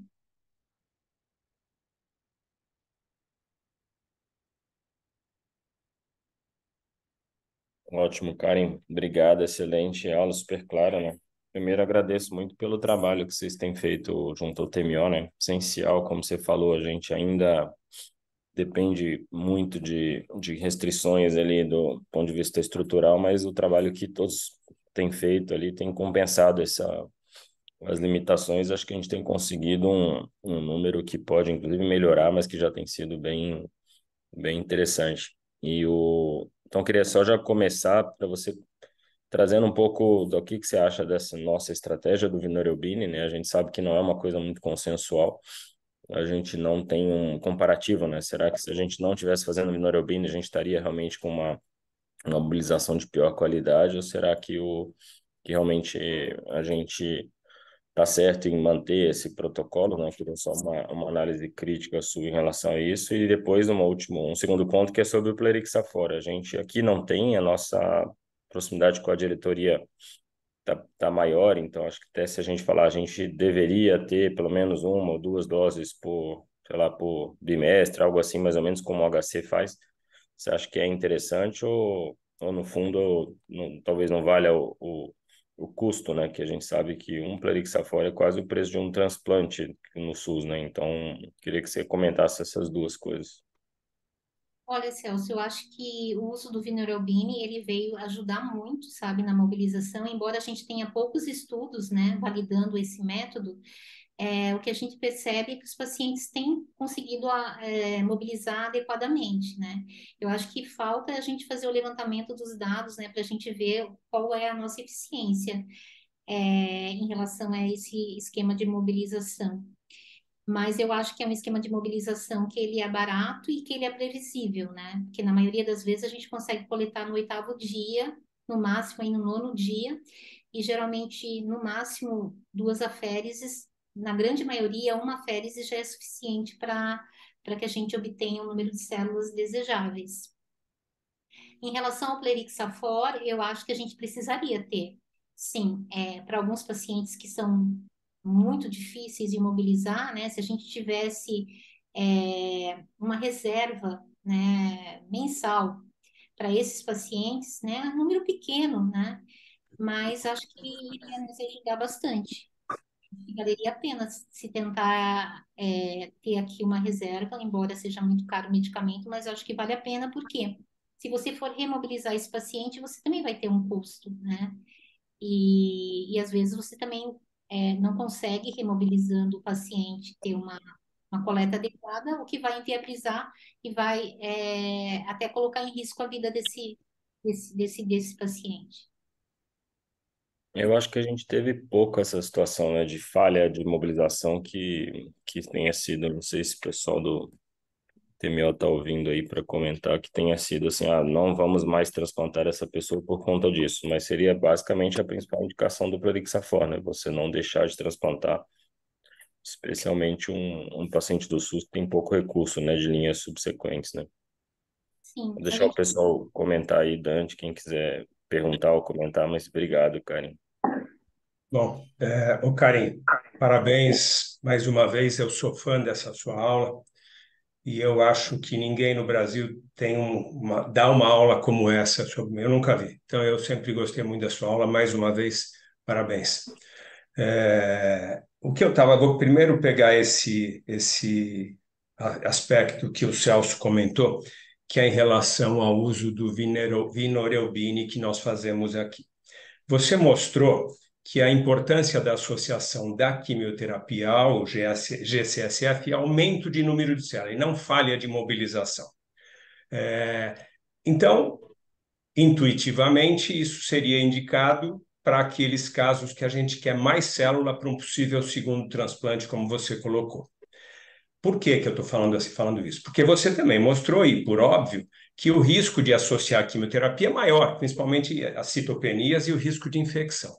Ótimo, Karen. Obrigado. Excelente aula, super clara, né? Primeiro, agradeço muito pelo trabalho que vocês têm feito junto ao TMO, né? Essencial, como você falou, a gente ainda depende muito de restrições ali do ponto de vista estrutural, mas o trabalho que todos têm feito ali tem compensado as limitações. Acho que a gente tem conseguido um número que pode, inclusive, melhorar, mas que já tem sido bem interessante. Então, queria só já começar para você trazendo um pouco do que você acha dessa nossa estratégia do Vinorelbine, né? A gente sabe que não é uma coisa muito consensual, a gente não tem um comparativo, né? Será que se a gente não tivesse fazendo Vinorelbine, a gente estaria realmente com uma mobilização de pior qualidade, ou será que realmente a gente está certo em manter esse protocolo, né? Queria só uma análise crítica sua em relação a isso. E depois, um segundo ponto, que é sobre o Plerixafor. A gente aqui não tem a nossa proximidade com a diretoria tá maior, então acho que até se a gente falar, a gente deveria ter pelo menos uma ou duas doses sei lá, por bimestre, algo assim, mais ou menos como o HC faz. Você acha que é interessante ou no fundo, talvez não valha o custo, né? Que a gente sabe que um Plerixafor é quase o preço de um transplante no SUS, né? Então, queria que você comentasse essas duas coisas. Olha, Celso, eu acho que o uso do Vinorelbine, ele veio ajudar muito, sabe, na mobilização, embora a gente tenha poucos estudos, né, validando esse método, o que a gente percebe é que os pacientes têm conseguido mobilizar adequadamente, né? Eu acho que falta a gente fazer o levantamento dos dados, né, para a gente ver qual é a nossa eficiência, em relação a esse esquema de mobilização. Mas eu acho que é um esquema de mobilização que ele é barato e que ele é previsível, né? Porque na maioria das vezes a gente consegue coletar no 8º dia, no máximo aí no 9º dia, e geralmente no máximo 2 aféreses, na grande maioria uma aférese já é suficiente para que a gente obtenha o número de células desejáveis. Em relação ao Plerixafor, eu acho que a gente precisaria ter, sim, para alguns pacientes que são muito difíceis de mobilizar, né? Se a gente tivesse uma reserva, né, mensal para esses pacientes, né? Um número pequeno, né? Mas acho que iria nos ajudar bastante. Valeria a pena se tentar ter aqui uma reserva, embora seja muito caro o medicamento, mas eu acho que vale a pena porque se você for remobilizar esse paciente, você também vai ter um custo, né? E às vezes você também não consegue, remobilizando o paciente, ter uma coleta adequada, o que vai inviabilizar e vai até colocar em risco a vida desse paciente. Eu acho que a gente teve pouco essa situação, né, de falha de mobilização que tenha sido, não sei se o pessoal do TMO está ouvindo aí para comentar que tenha sido assim, não vamos mais transplantar essa pessoa por conta disso, mas seria basicamente a principal indicação do Plerixafor, né, você não deixar de transplantar, especialmente um paciente do SUS que tem pouco recurso, né, de linhas subsequentes, né. Sim, Vou a deixar o gente pessoal comentar aí, Dante, quem quiser perguntar ou comentar, mas obrigado, Karen. Bom, Karim, parabéns mais uma vez. Eu sou fã dessa sua aula e eu acho que ninguém no Brasil dá uma aula como essa sobre. Eu nunca vi. Então, eu sempre gostei muito da sua aula. Mais uma vez, parabéns. O que eu estava, vou primeiro pegar esse aspecto que o Celso comentou, que é em relação ao uso do Vinorelbine que nós fazemos aqui. Você mostrou que a importância da associação da quimioterapia ao GCSF é aumento de número de células, e não falha de mobilização. Então, intuitivamente, isso seria indicado para aqueles casos que a gente quer mais célula para um possível segundo transplante, como você colocou. Por que eu estou falando isso? Porque você também mostrou, e por óbvio, que o risco de associar a quimioterapia é maior, principalmente as citopenias e o risco de infecção.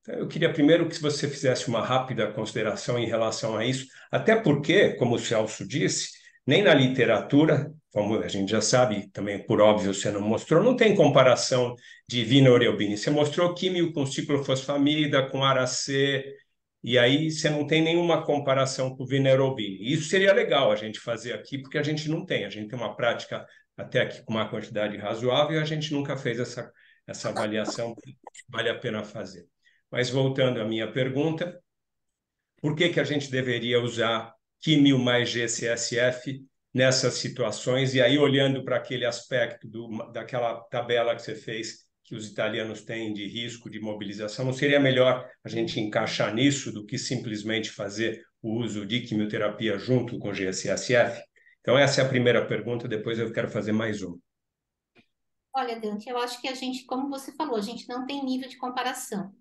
Então, eu queria primeiro que você fizesse uma rápida consideração em relação a isso, até porque, como o Celso disse, nem na literatura, como a gente já sabe, também por óbvio você não mostrou, não tem comparação de vinorelbine. Você mostrou químio com ciclofosfamida, com Arac, e aí você não tem nenhuma comparação com o vinorelbine. Isso seria legal a gente fazer aqui, porque a gente não tem. A gente tem uma prática até aqui com uma quantidade razoável e a gente nunca fez essa avaliação, vale a pena fazer. Mas voltando à minha pergunta, por que a gente deveria usar químio mais GCSF nessas situações? E aí, olhando para aquele aspecto daquela tabela que você fez, que os italianos têm de risco de mobilização, não seria melhor a gente encaixar nisso do que simplesmente fazer o uso de quimioterapia junto com GCSF? Então, essa é a primeira pergunta, depois eu quero fazer mais uma. Olha, Dante, eu acho que a gente, como você falou, a gente não tem nível de comparação.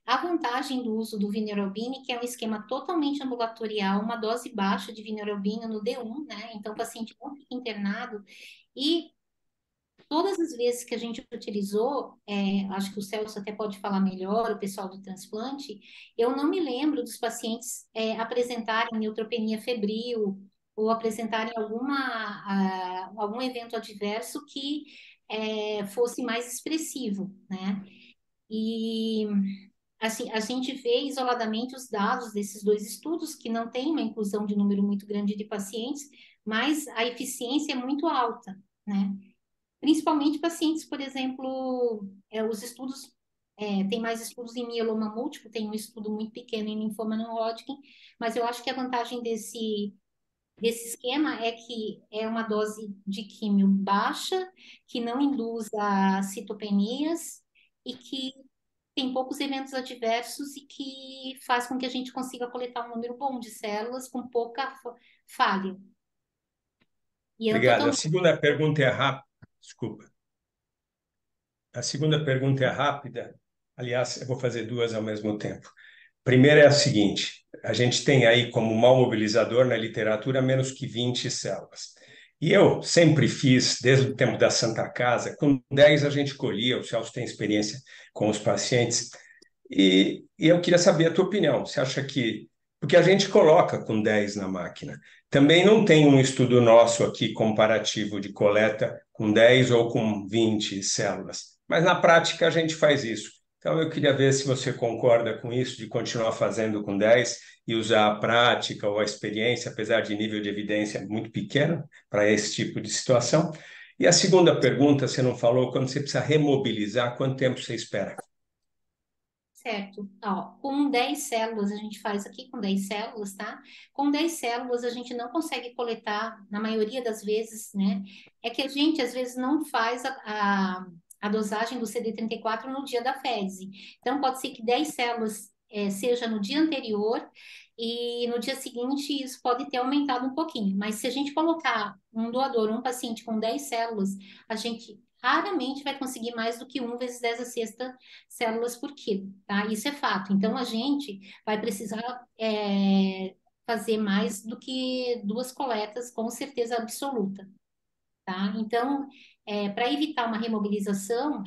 A vantagem do uso do vinorelbine, que é um esquema totalmente ambulatorial, uma dose baixa de vinorelbine no D1, né? Então, o paciente não fica internado. E todas as vezes que a gente utilizou, acho que o Celso até pode falar melhor, o pessoal do transplante, eu não me lembro dos pacientes apresentarem neutropenia febril ou apresentarem algum evento adverso que fosse mais expressivo, né? E assim, a gente vê isoladamente os dados desses dois estudos, que não tem uma inclusão de número muito grande de pacientes, mas a eficiência é muito alta, né? Principalmente pacientes, por exemplo, os estudos, tem mais estudos em mieloma múltiplo, tem um estudo muito pequeno em linfoma não Hodgkin, mas eu acho que a vantagem desse esquema é que é uma dose de químio baixa, que não induz a citopenias e que tem poucos eventos adversos e que faz com que a gente consiga coletar um número bom de células com pouca falha. E é Obrigado. A totalmente segunda pergunta é rápida. Desculpa. A segunda pergunta é rápida. Aliás, eu vou fazer duas ao mesmo tempo. Primeira é a seguinte: a gente tem aí como mal mobilizador na literatura menos que 20 células. E eu sempre fiz, desde o tempo da Santa Casa, com 10 a gente colhia, o Celso tem experiência com os pacientes, e eu queria saber a tua opinião. Você acha que. Porque a gente coloca com 10 na máquina. Também não tem um estudo nosso aqui comparativo de coleta com 10 ou com 20 células. Mas na prática a gente faz isso. Então eu queria ver se você concorda com isso, de continuar fazendo com 10 e usar a prática ou a experiência, apesar de nível de evidência muito pequeno para esse tipo de situação. E a segunda pergunta, você não falou, quando você precisa remobilizar, quanto tempo você espera? certo. Ó, com 10 células, a gente faz aqui com 10 células, tá? Com 10 células, a gente não consegue coletar, na maioria das vezes, né? É que a gente, às vezes, não faz a dosagem do CD34 no dia da fese. Então, pode ser que 10 células seja no dia anterior e no dia seguinte isso pode ter aumentado um pouquinho. Mas se a gente colocar um doador, um paciente com 10 células, a gente raramente vai conseguir mais do que 1 vezes 10 a sexta células por quilo, tá? Isso é fato. Então, a gente vai precisar fazer mais do que 2 coletas, com certeza absoluta, tá? Então, para evitar uma remobilização,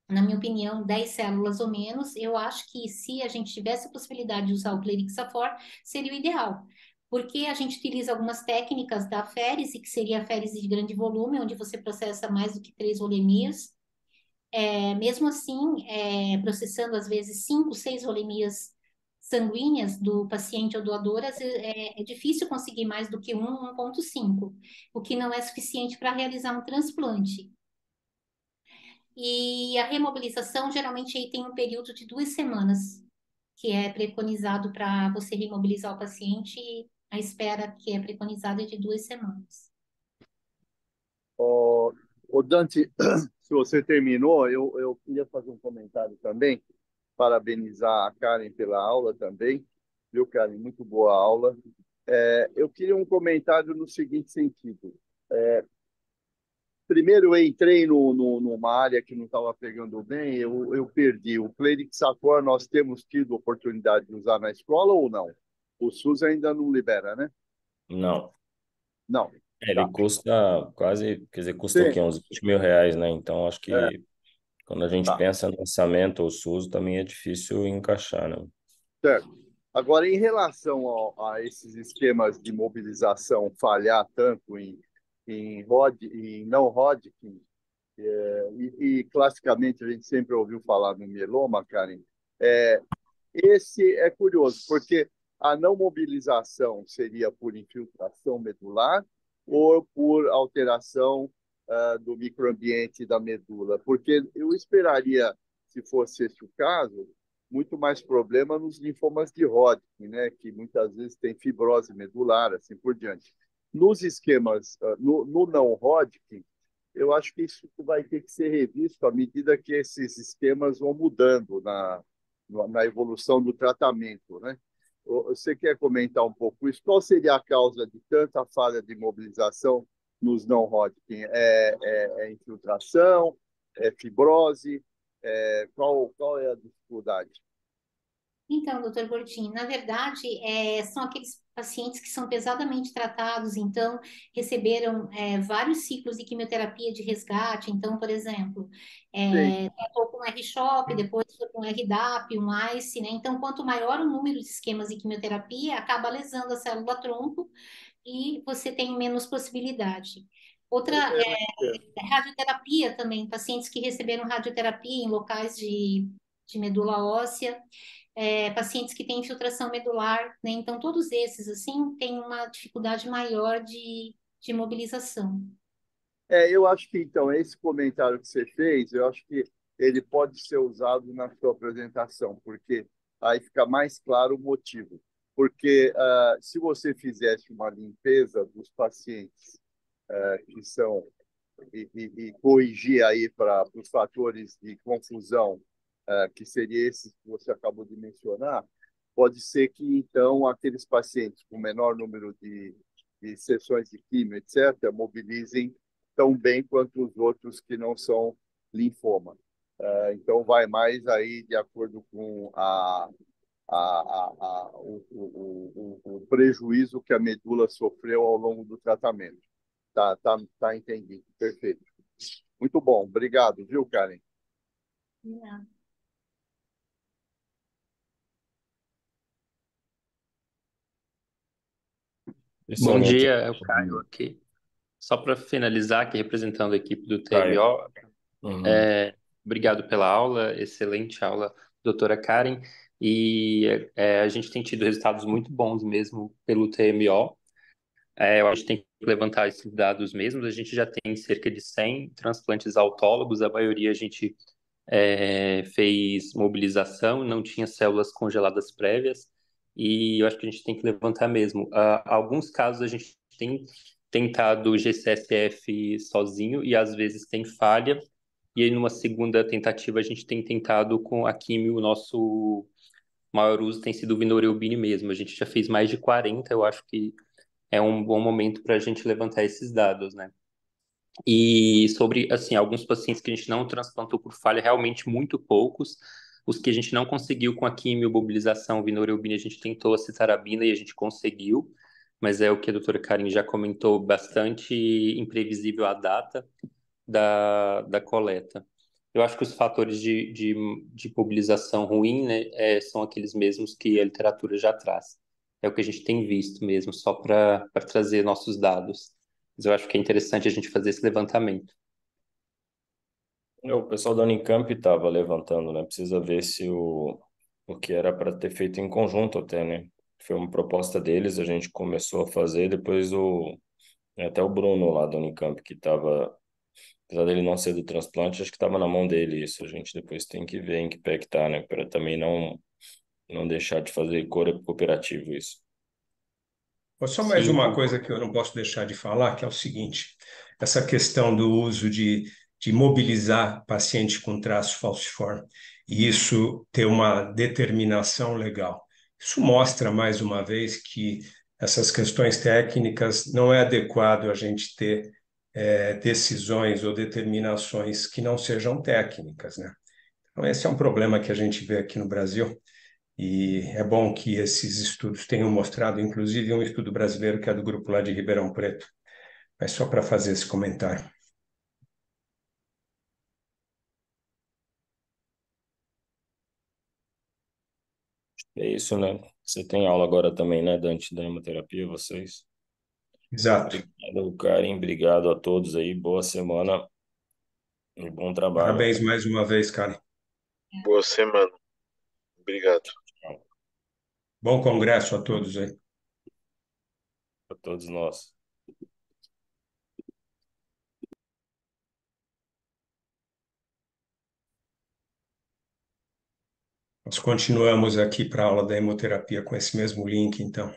na minha opinião, 10 células ou menos, eu acho que se a gente tivesse a possibilidade de usar o Plerixafor, seria o ideal. Porque a gente utiliza algumas técnicas da férise, que seria a férise de grande volume, onde você processa mais do que 3 volemias, mesmo assim, processando às vezes 5, 6 rolemias sanguíneas do paciente ou doadoras, é difícil conseguir mais do que 1,5, o que não é suficiente para realizar um transplante. E a remobilização geralmente aí tem um período de 2 semanas, que é preconizado para você remobilizar o paciente, e a espera que é preconizada é de 2 semanas. Ô Dante, se você terminou, eu queria fazer um comentário também, parabenizar a Karen pela aula também, viu, Karen? Muito boa aula. Eu queria um comentário no seguinte sentido. Primeiro, eu entrei numa área que não estava pegando bem, eu perdi. O Clerixafor nós temos tido oportunidade de usar na escola ou não? O SUS ainda não libera, né? Não. Não. Ele Tá. custa quase, quer dizer, custa o Sim, quê? Uns 20 mil reais, né? Então, acho é, que quando a gente tá. pensa no orçamento ou SUS, também é difícil encaixar, né? Certo. Agora, em relação a esses esquemas de mobilização falhar tanto em não Hodgkin, e classicamente a gente sempre ouviu falar no mieloma, Karen, é, esse é curioso, porque a não mobilização seria por infiltração medular ou por alteração do microambiente da medula? Porque eu esperaria, se fosse esse o caso, muito mais problema nos linfomas de Hodgkin, né, que muitas vezes tem fibrose medular, assim por diante. Nos esquemas, no não Hodgkin, eu acho que isso vai ter que ser revisto à medida que esses esquemas vão mudando na evolução do tratamento, né? Você quer comentar um pouco isso? Qual seria a causa de tanta falha de mobilização nos não Hodgkin? É infiltração? É fibrose? Qual é a dificuldade? Então, doutor Gordini, na verdade, são aqueles pacientes que são pesadamente tratados, então, receberam vários ciclos de quimioterapia de resgate. Então, por exemplo, Sim, tratou com R-CHOP, depois foi com RDAP, um ICE, né? Então, quanto maior o número de esquemas de quimioterapia, acaba lesando a célula-tronco e você tem menos possibilidade. Outra radioterapia também, pacientes que receberam radioterapia em locais de medula óssea, pacientes que têm infiltração medular, né? Então, todos esses, assim, têm uma dificuldade maior de mobilização. eu acho que então esse comentário que você fez, eu acho que ele pode ser usado na sua apresentação, porque aí fica mais claro o motivo. Porque se você fizesse uma limpeza dos pacientes que são e corrigir aí para os fatores de confusão, que seria esses que você acabou de mencionar, pode ser que então aqueles pacientes com menor número de sessões de quimio, etc., mobilizem tão bem quanto os outros que não são linfoma. Então, vai mais aí de acordo com o prejuízo que a medula sofreu ao longo do tratamento. Tá entendido. Perfeito. Muito bom. Obrigado, viu, Karen? Não. Bom Excelente. dia, é o Caio aqui. Só para finalizar aqui, representando a equipe do Caio. TMO, Uhum. obrigado pela aula, excelente aula, doutora Karen. E a gente tem tido resultados muito bons mesmo pelo TMO. Eu acho que tem que levantar esses dados mesmos. A gente já tem cerca de 100 transplantes autólogos, a maioria a gente fez mobilização, não tinha células congeladas prévias, e eu acho que a gente tem que levantar mesmo. Alguns casos a gente tem tentado o GCSF sozinho e às vezes tem falha, e aí numa segunda tentativa a gente tem tentado com a químio, o nosso maior uso tem sido o Vinorelbine mesmo. A gente já fez mais de 40, eu acho que é um bom momento para a gente levantar esses dados, né? E sobre, assim, alguns pacientes que a gente não transplantou por falha, realmente muito poucos. Os que a gente não conseguiu com a quimiomobilização vinorelbina, a gente tentou a citarabina e a gente conseguiu, mas é o que a doutora Karin já comentou, bastante imprevisível a data da coleta. Eu acho que os fatores de mobilização ruim, né, são aqueles mesmos que a literatura já traz. É o que a gente tem visto mesmo, só para trazer nossos dados. Mas eu acho que é interessante a gente fazer esse levantamento. O pessoal da Unicamp estava levantando, né? Precisa ver se o porque era para ter feito em conjunto até, né? Foi uma proposta deles, a gente começou a fazer, depois até o Bruno lá do Unicamp, que estava, apesar dele não ser do transplante, acho que estava na mão dele isso, a gente depois tem que ver em que pé que tá, né? Para também não deixar de fazer cooperativo isso. Só mais Sim, uma coisa que eu não posso deixar de falar, que é o seguinte: essa questão do uso de mobilizar paciente com traço falciforme, e isso ter uma determinação legal. Isso mostra, mais uma vez, que essas questões técnicas não é adequado a gente ter decisões ou determinações que não sejam técnicas, né? Então, esse é um problema que a gente vê aqui no Brasil. E é bom que esses estudos tenham mostrado, inclusive um estudo brasileiro que é do grupo lá de Ribeirão Preto. Mas só para fazer esse comentário. é isso, né? Você tem aula agora também, né, Dante, da hemoterapia, vocês? Exato. Obrigado, Karen, obrigado a todos aí, boa semana e bom trabalho. Parabéns mais uma vez, cara. Boa semana. Obrigado. Bom congresso a todos aí. A todos nós. Nós continuamos aqui para a aula da hemoterapia com esse mesmo link, então.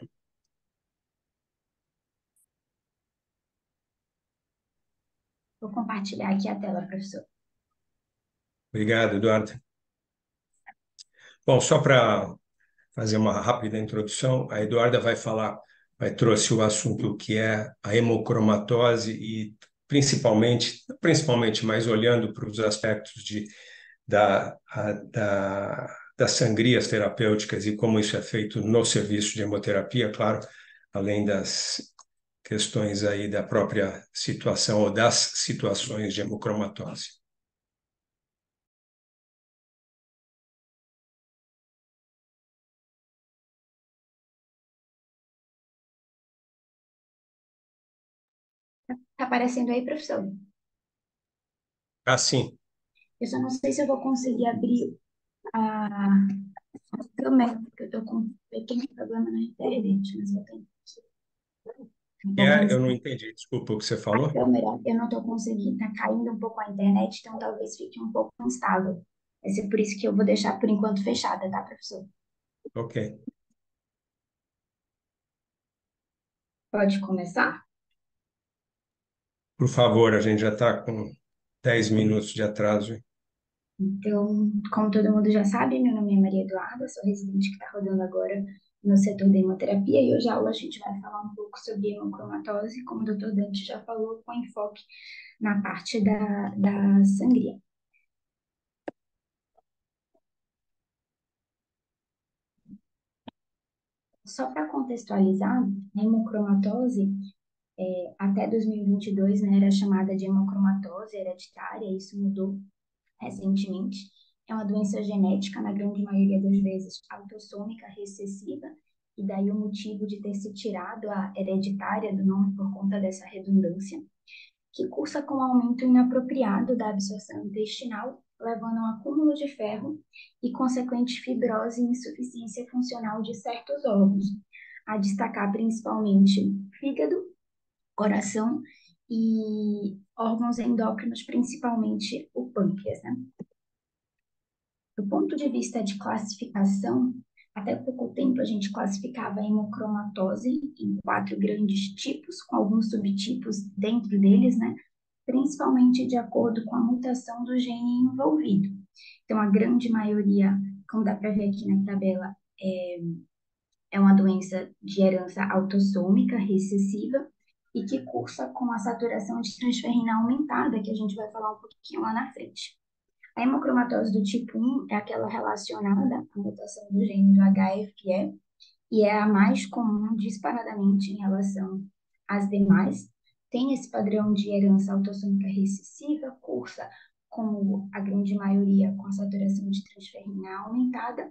Vou compartilhar aqui a tela, professor. Obrigado, Eduardo. Bom, só para fazer uma rápida introdução, a Eduarda trouxe o assunto que é a hemocromatose e principalmente, mas olhando para os aspectos das sangrias terapêuticas e como isso é feito no serviço de hemoterapia, claro, além das questões aí da própria situação ou das situações de hemocromatose. Tá aparecendo aí, professor? Assim, Eu só não sei se eu vou conseguir abrir a câmera, porque eu tô com um pequeno problema na internet, mas eu tenho. eu não entendi, desculpa o que você falou. Câmera, eu não tô conseguindo, tá caindo um pouco a internet, então talvez fique um pouco instável. Vai ser por isso que eu vou deixar por enquanto fechada, tá, professor? Ok. Pode começar? Por favor, a gente já está com 10 minutos de atraso. Então, como todo mundo já sabe, meu nome é Maria Eduarda, sou residente que está rodando agora no setor da hemoterapia e hoje a aula a gente vai falar um pouco sobre hemocromatose, como o Dr. Dante já falou, com enfoque na parte da sangria. Só para contextualizar, a hemocromatose, até 2022, né, era chamada de hemocromatose hereditária, isso mudou recentemente. É uma doença genética, na grande maioria das vezes, autossômica recessiva, e daí o motivo de ter se tirado a hereditária do nome por conta dessa redundância, que cursa com aumento inapropriado da absorção intestinal, levando a um acúmulo de ferro e consequente fibrose e insuficiência funcional de certos órgãos, a destacar principalmente fígado, coração e órgãos endócrinos, principalmente o pâncreas, né? Do ponto de vista de classificação, até pouco tempo a gente classificava a hemocromatose em 4 grandes tipos, com alguns subtipos dentro deles, né? Principalmente de acordo com a mutação do gene envolvido. Então, a grande maioria, como dá para ver aqui na tabela, é uma doença de herança autossômica recessiva e que cursa com a saturação de transferrina aumentada, que a gente vai falar um pouquinho lá na frente. A hemocromatose do tipo 1 é aquela relacionada à mutação do gene do HFE e é a mais comum disparadamente em relação às demais. Tem esse padrão de herança autossômica recessiva, cursa, como a grande maioria, com a saturação de transferrina aumentada,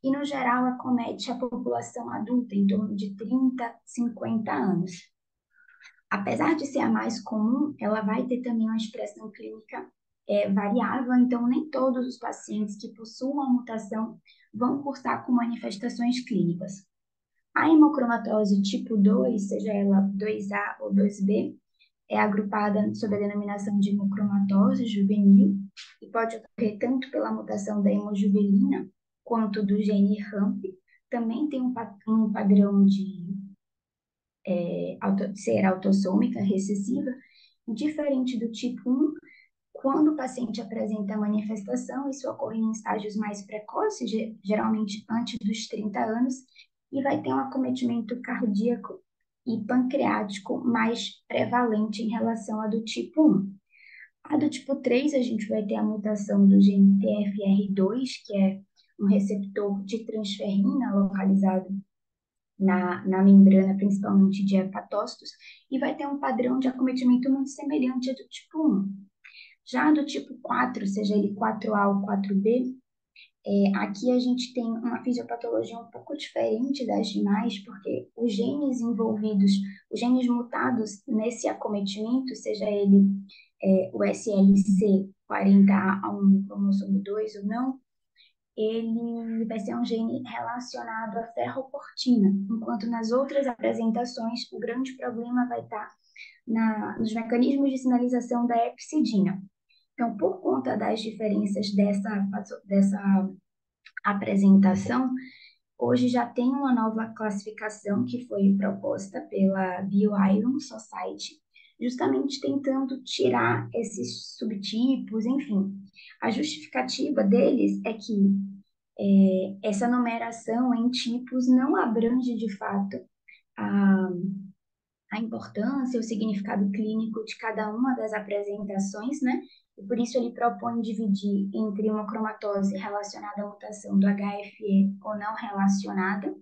e no geral acomete a população adulta em torno de 30, 50 anos. Apesar de ser a mais comum, ela vai ter também uma expressão clínica variável, então nem todos os pacientes que possuam a mutação vão cursar com manifestações clínicas. A hemocromatose tipo 2, seja ela 2A ou 2B, é agrupada sob a denominação de hemocromatose juvenil e pode ocorrer tanto pela mutação da hemojuvelina quanto do gene RAMP. Também tem um padrão de ser autossômica recessiva, diferente do tipo 1. Quando o paciente apresenta a manifestação, isso ocorre em estágios mais precoces, geralmente antes dos 30 anos, e vai ter um acometimento cardíaco e pancreático mais prevalente em relação à do tipo 1. A do tipo 3, a gente vai ter a mutação do gene TFR2, que é um receptor de transferrina localizado na membrana, principalmente de hepatócitos, e vai ter um padrão de acometimento muito semelhante ao do tipo 1. Já do tipo 4, seja ele 4A ou 4B, aqui a gente tem uma fisiopatologia um pouco diferente das demais, porque os genes envolvidos, os genes mutados nesse acometimento, seja ele o SLC40A1 no cromossomo 2 ou não, ele vai ser um gene relacionado à ferroportina, enquanto nas outras apresentações o grande problema vai estar nos mecanismos de sinalização da epsidina. Então, por conta das diferenças dessa apresentação, hoje já tem uma nova classificação que foi proposta pela Bioiron Society, justamente tentando tirar esses subtipos, enfim. A justificativa deles é que essa numeração em tipos não abrange, de fato, a importância, o significado clínico de cada uma das apresentações, né? E por isso ele propõe dividir entre uma cromatose relacionada à mutação do HFE ou não relacionada,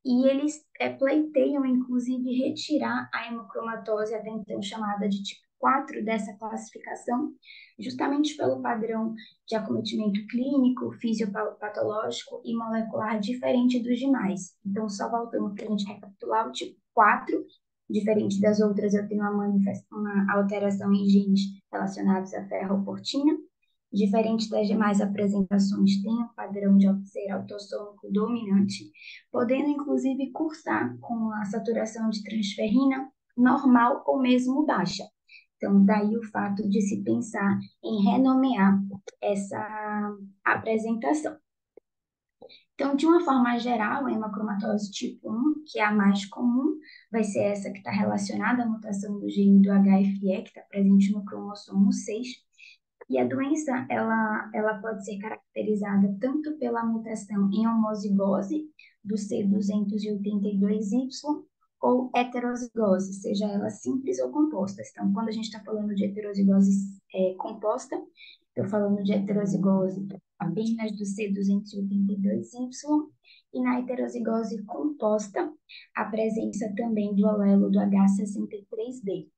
e eles pleiteiam, inclusive, retirar a hemocromatose, até então chamada de tipo 4 dessa classificação, justamente pelo padrão de acometimento clínico, fisiopatológico e molecular diferente dos demais. Então, só voltando para a gente recapitular, o tipo 4, diferente das outras, eu tenho uma alteração em genes relacionados à ferroportina. Diferente das demais apresentações, tem um padrão de ser autossômico dominante, podendo inclusive cursar com a saturação de transferrina normal ou mesmo baixa. Então, daí o fato de se pensar em renomear essa apresentação. Então, de uma forma geral, a hemocromatose tipo 1, que é a mais comum, vai ser essa que está relacionada à mutação do gene do HFE, que está presente no cromossomo 6. E a doença, ela pode ser caracterizada tanto pela mutação em homozigose do C282Y ou heterozigose, seja ela simples ou composta. Então, quando a gente está falando de heterozigose composta, estou falando de heterozigose apenas do C282Y, e na heterozigose composta, a presença também do alelo do H63D.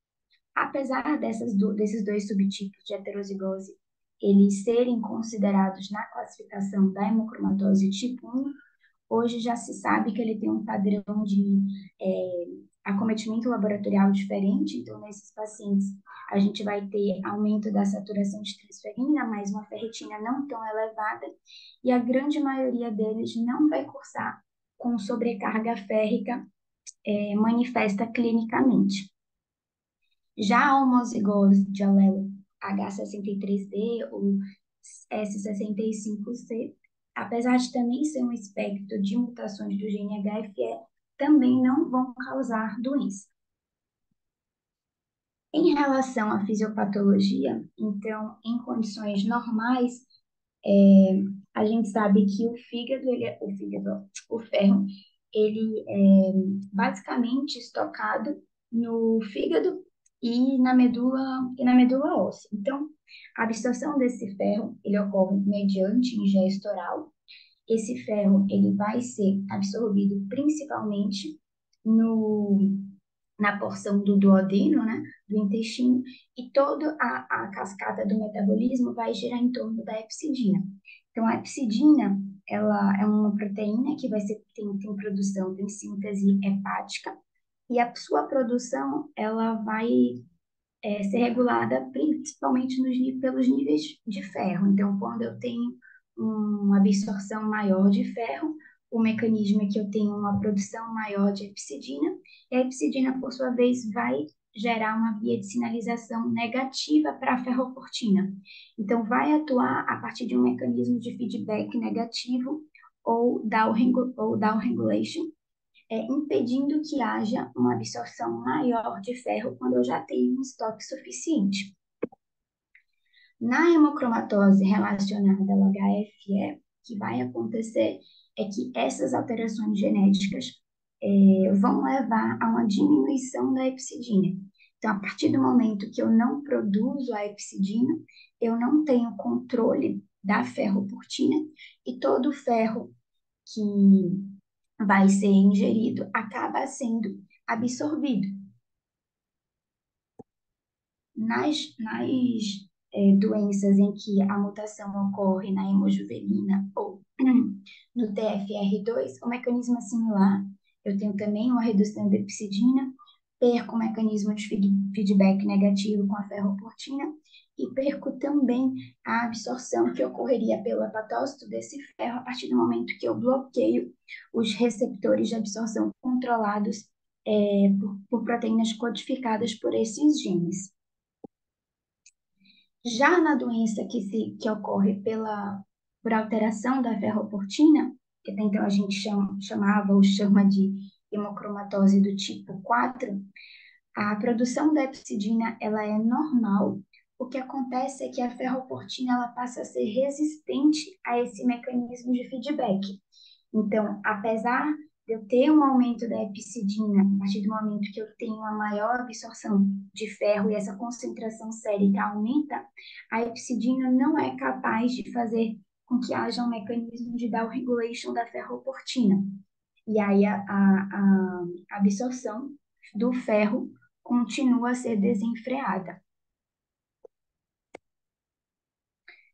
Apesar desses dois subtipos de heterozigose eles serem considerados na classificação da hemocromatose tipo 1, hoje já se sabe que ele tem um padrão de acometimento laboratorial diferente. Então, nesses pacientes, a gente vai ter aumento da saturação de transferrina, mas uma ferritina não tão elevada, e a grande maioria deles não vai cursar com sobrecarga férrica manifesta clinicamente. Já a homozigose de alelo H63D ou S65C, apesar de também ser um espectro de mutações do gene HFE, também não vão causar doença. Em relação à fisiopatologia, então, em condições normais, a gente sabe que o ferro, ele é basicamente estocado no fígado e na medula óssea. Então, a absorção desse ferro, ele ocorre mediante ingesta oral. Esse ferro, ele vai ser absorvido principalmente na porção do duodeno, né, do intestino, e toda a cascata do metabolismo vai girar em torno da epsidina. Então, a epsidina, ela é uma proteína que tem produção, tem síntese hepática, e a sua produção, ela vai ser regulada principalmente pelos níveis de ferro. Então, quando eu tenho uma absorção maior de ferro, o mecanismo é que eu tenho uma produção maior de epsidina, e a epsidina, por sua vez, vai gerar uma via de sinalização negativa para a ferroportina. Então, vai atuar a partir de um mecanismo de feedback negativo ou down regulation, impedindo que haja uma absorção maior de ferro quando eu já tenho um estoque suficiente. Na hemocromatose relacionada ao HFE, o que vai acontecer é que essas alterações genéticas vão levar a uma diminuição da epsidina. Então, a partir do momento que eu não produzo a epsidina, eu não tenho controle da ferroportina e todo o ferro que vai ser ingerido acaba sendo absorvido. Nas doenças em que a mutação ocorre na hemojuvelina ou no TFR2, o mecanismo é similar. Eu tenho também uma redução da epsidina, perco o mecanismo de feedback negativo com a ferroportina e perco também a absorção que ocorreria pelo hepatócito desse ferro a partir do momento que eu bloqueio os receptores de absorção controlados por proteínas codificadas por esses genes. Já na doença que ocorre por alteração da ferroportina, que até então a gente chamava ou chama de hemocromatose do tipo 4, a produção da epsidina ela é normal. O que acontece é que a ferroportina ela passa a ser resistente a esse mecanismo de feedback. Então, apesar de eu ter um aumento da epsidina, a partir do momento que eu tenho uma maior absorção de ferro e essa concentração sérica aumenta, a epsidina não é capaz de fazer com que haja um mecanismo de down regulation da ferroportina. E aí a absorção do ferro continua a ser desenfreada.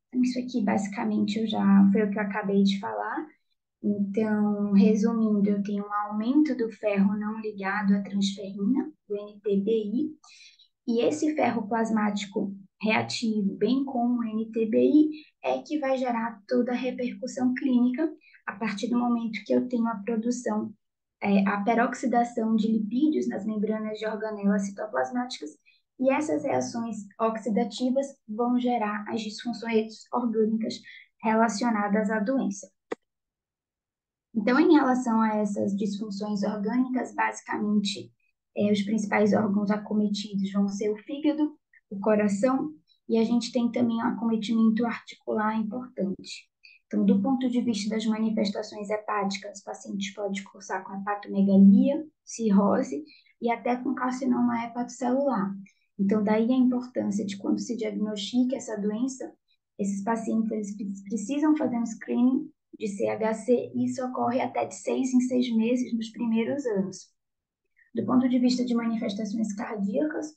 Então, isso aqui basicamente foi o que eu acabei de falar. Então, resumindo, eu tenho um aumento do ferro não ligado à transferrina, o NTBI, e esse ferro plasmático reativo, bem como o NTBI, é que vai gerar toda a repercussão clínica a partir do momento que eu tenho a produção, a peroxidação de lipídios nas membranas de organelas citoplasmáticas, e essas reações oxidativas vão gerar as disfunções orgânicas relacionadas à doença. Então, em relação a essas disfunções orgânicas, basicamente, os principais órgãos acometidos vão ser o fígado, o coração, e a gente tem também um acometimento articular importante. Então, do ponto de vista das manifestações hepáticas, o paciente pode cursar com hepatomegalia, cirrose e até com carcinoma hepatocelular. Então, daí a importância de quando se diagnostica essa doença, esses pacientes eles precisam fazer um screening de CHC, e isso ocorre até de 6 em 6 meses nos primeiros anos. Do ponto de vista de manifestações cardíacas,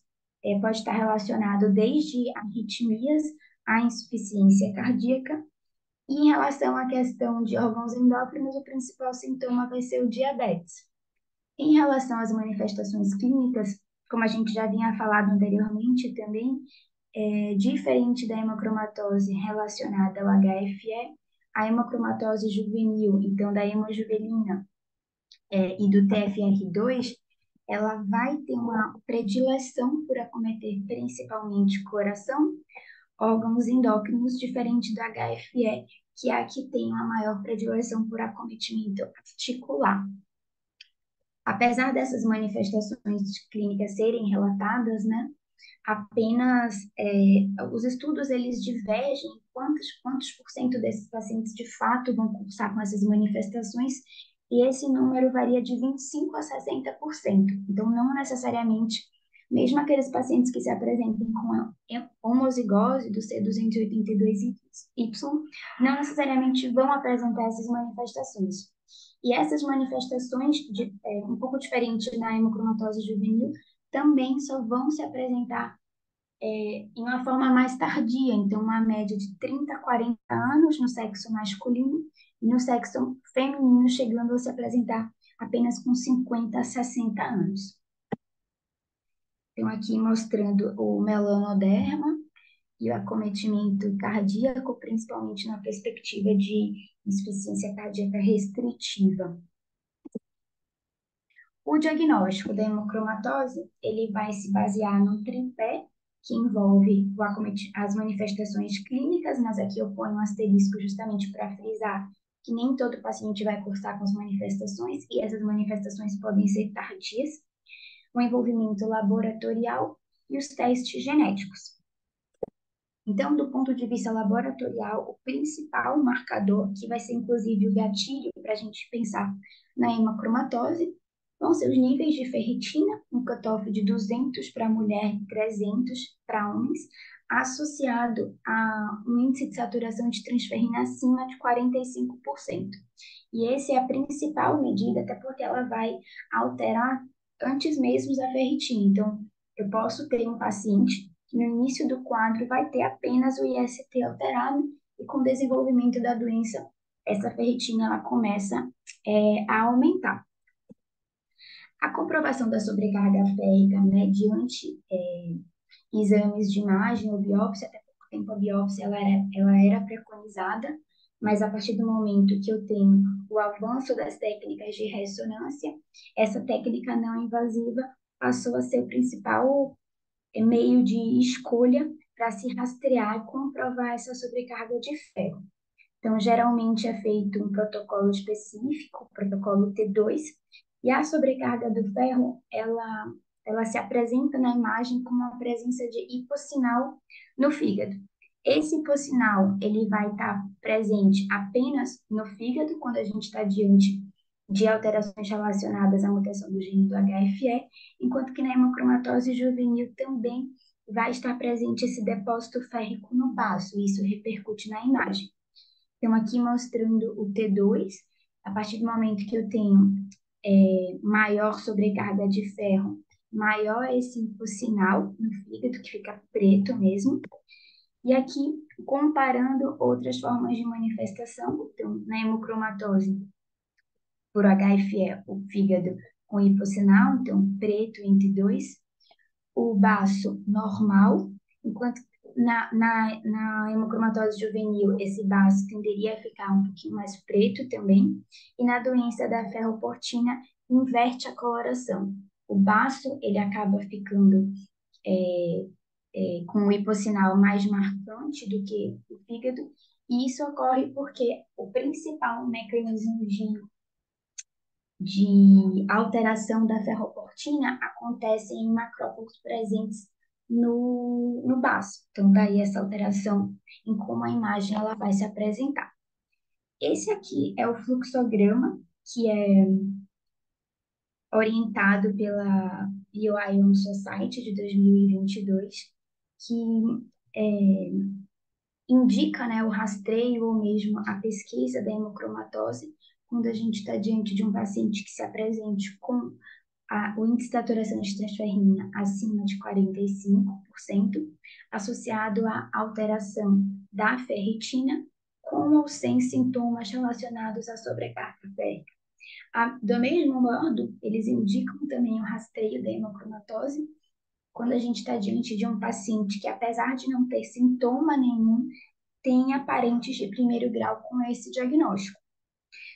pode estar relacionado desde arritmias à insuficiência cardíaca, e em relação à questão de órgãos endócrinos, o principal sintoma vai ser o diabetes. Em relação às manifestações clínicas, como a gente já vinha falado anteriormente também, diferente da hemocromatose relacionada ao HFE, a hemocromatose juvenil, então da hemojuvelina e do TFR2, ela vai ter uma predileção por acometer principalmente coração, órgãos endócrinos, diferente do HFE, que é a que tem uma maior predileção por acometimento articular. Apesar dessas manifestações clínicas serem relatadas, né, apenas os estudos eles divergem quantos por cento desses pacientes de fato vão cursar com essas manifestações, e esse número varia de 25% a 60%. Então, não necessariamente, mesmo aqueles pacientes que se apresentem com a homozigose do C282Y, não necessariamente vão apresentar essas manifestações. E essas manifestações, um pouco diferente na hemocromatose juvenil, também só vão se apresentar em uma forma mais tardia, então uma média de 30 a 40 anos no sexo masculino e no sexo feminino chegando a se apresentar apenas com 50 a 60 anos. Então aqui mostrando o melanoderma, e o acometimento cardíaco, principalmente na perspectiva de insuficiência cardíaca restritiva. O diagnóstico da hemocromatose, ele vai se basear num tripé que envolve as manifestações clínicas, mas aqui eu ponho um asterisco justamente para frisar que nem todo paciente vai cursar com as manifestações, e essas manifestações podem ser tardias, o envolvimento laboratorial e os testes genéticos. Então, do ponto de vista laboratorial, o principal marcador, que vai ser inclusive o gatilho para a gente pensar na hemocromatose, vão ser os níveis de ferritina, um cutoff de 200 para mulher e 300 para homens, associado a um índice de saturação de transferrina acima de 45%. E essa é a principal medida, até porque ela vai alterar antes mesmo da ferritina. Então, eu posso ter um paciente que no início do quadro vai ter apenas o IST alterado, e com o desenvolvimento da doença, essa ferritina ela começa a aumentar. A comprovação da sobrecarga férrica, mediante exames de imagem ou biópsia, até pouco tempo a biópsia ela era preconizada, mas a partir do momento que eu tenho o avanço das técnicas de ressonância, essa técnica não invasiva passou a ser o principal meio de escolha para se rastrear e comprovar essa sobrecarga de ferro. Então, geralmente é feito um protocolo específico, o protocolo T2, e a sobrecarga do ferro, ela se apresenta na imagem como a presença de hipossinal no fígado. Esse hipossinal, ele vai estar presente apenas no fígado, quando a gente está diante de alterações relacionadas à mutação do gene do HFE, enquanto que na hemocromatose juvenil também vai estar presente esse depósito férrico no baço, e isso repercute na imagem. Então, aqui mostrando o T2, a partir do momento que eu tenho maior sobrecarga de ferro, maior esse hipossinal no fígado, que fica preto mesmo. E aqui, comparando outras formas de manifestação, então, na hemocromatose, por HFE, o fígado com hipossinal, então preto entre 2, o baço normal, enquanto na hemocromatose juvenil, esse baço tenderia a ficar um pouquinho mais preto também, e na doença da ferroportina, inverte a coloração. O baço, ele acaba ficando com o hipossinal mais marcante do que o fígado, e isso ocorre porque o principal mecanismo de alteração da ferroportina acontece em macrófagos presentes no baço. Então, daí essa alteração em como a imagem ela vai se apresentar. Esse aqui é o fluxograma, que é orientado pela Bioion Society de 2022, que indica, né, o rastreio ou mesmo a pesquisa da hemocromatose quando a gente está diante de um paciente que se apresente com o índice de saturação de transferrina acima de 45%, associado à alteração da ferritina, com ou sem sintomas relacionados à sobrecarga férrica. Do mesmo modo, eles indicam também o rastreio da hemocromatose quando a gente está diante de um paciente que, apesar de não ter sintoma nenhum, tem parentes de primeiro grau com esse diagnóstico.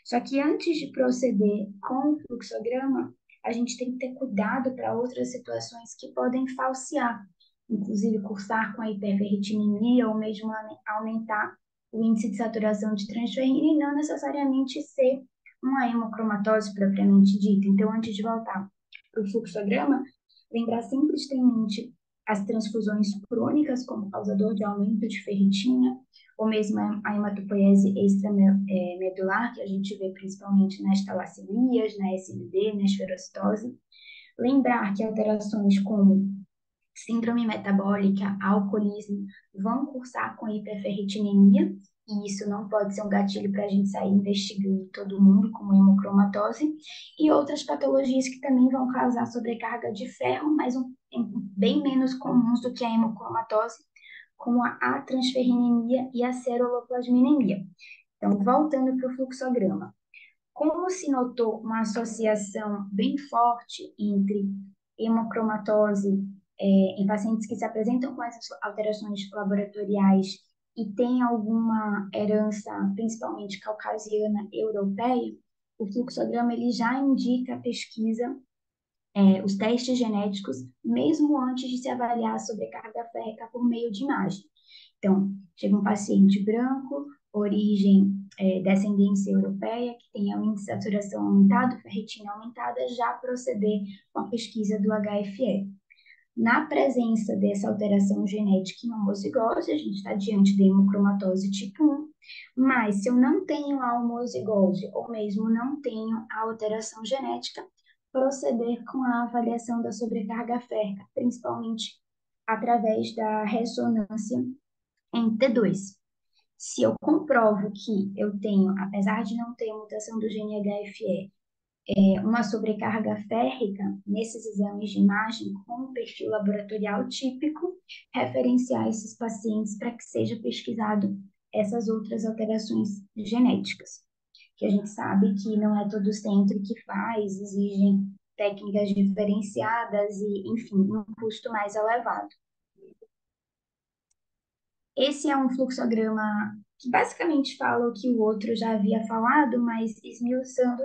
Só que antes de proceder com o fluxograma, a gente tem que ter cuidado para outras situações que podem falsear, inclusive cursar com a hiperferritinemia ou mesmo aumentar o índice de saturação de transferrina e não necessariamente ser uma hemocromatose propriamente dita. Então, antes de voltar para o fluxograma, lembrar sempre de ter em mente as transfusões crônicas como causador de aumento de ferritina, ou mesmo a hematopoiese extramedular, que a gente vê principalmente nas talassemias, na SLD, na esferocitose. Lembrar que alterações como síndrome metabólica, alcoolismo, vão cursar com hiperferritinemia, e isso não pode ser um gatilho para a gente sair investigando todo mundo como hemocromatose, e outras patologias que também vão causar sobrecarga de ferro, mas bem menos comuns do que a hemocromatose, como a atransferrinemia e a ceruloplasminemia. Então, voltando para o fluxograma. Como se notou uma associação bem forte entre hemocromatose em pacientes que se apresentam com essas alterações laboratoriais e têm alguma herança, principalmente caucasiana, europeia, o fluxograma ele já indica a pesquisa, os testes genéticos, mesmo antes de se avaliar a sobrecarga férrica por meio de imagem. Então, chega um paciente branco, origem, descendência europeia, que tem o índice de saturação aumentado, ferritina aumentada, já proceder com a pesquisa do HFE. Na presença dessa alteração genética em homozigose, a gente está diante da hemocromatose tipo 1, mas se eu não tenho a homozigose ou mesmo não tenho a alteração genética, proceder com a avaliação da sobrecarga férrica, principalmente através da ressonância em T2. Se eu comprovo que eu tenho, apesar de não ter mutação do gene HFE, uma sobrecarga férrica nesses exames de imagem com um perfil laboratorial típico, referenciar esses pacientes para que seja pesquisado essas outras alterações genéticas, que a gente sabe que não é todo centro que faz, exigem técnicas diferenciadas e, enfim, um custo mais elevado. Esse é um fluxograma que basicamente fala o que o outro já havia falado, mas esmiuçando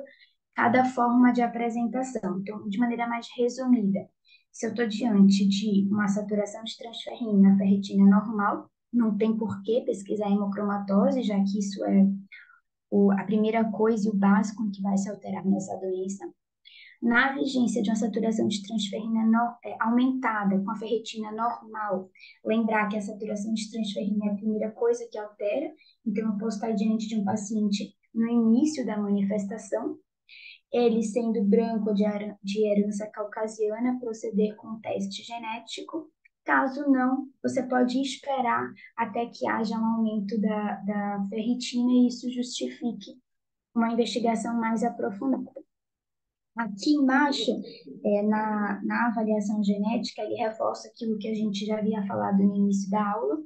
cada forma de apresentação. Então, de maneira mais resumida, se eu estou diante de uma saturação de transferrina na ferritina normal, não tem por que pesquisar hemocromatose, já que isso é a primeira coisa e o básico que vai se alterar nessa doença. Na vigência de uma saturação de transferrina aumentada com a ferritina normal, lembrar que a saturação de transferrina é a primeira coisa que altera, então eu posso estar diante de um paciente no início da manifestação, ele sendo branco de herança caucasiana, proceder com um teste genético. Caso não, você pode esperar até que haja um aumento da ferritina e isso justifique uma investigação mais aprofundada. Aqui embaixo, na avaliação genética, ele reforça aquilo que a gente já havia falado no início da aula,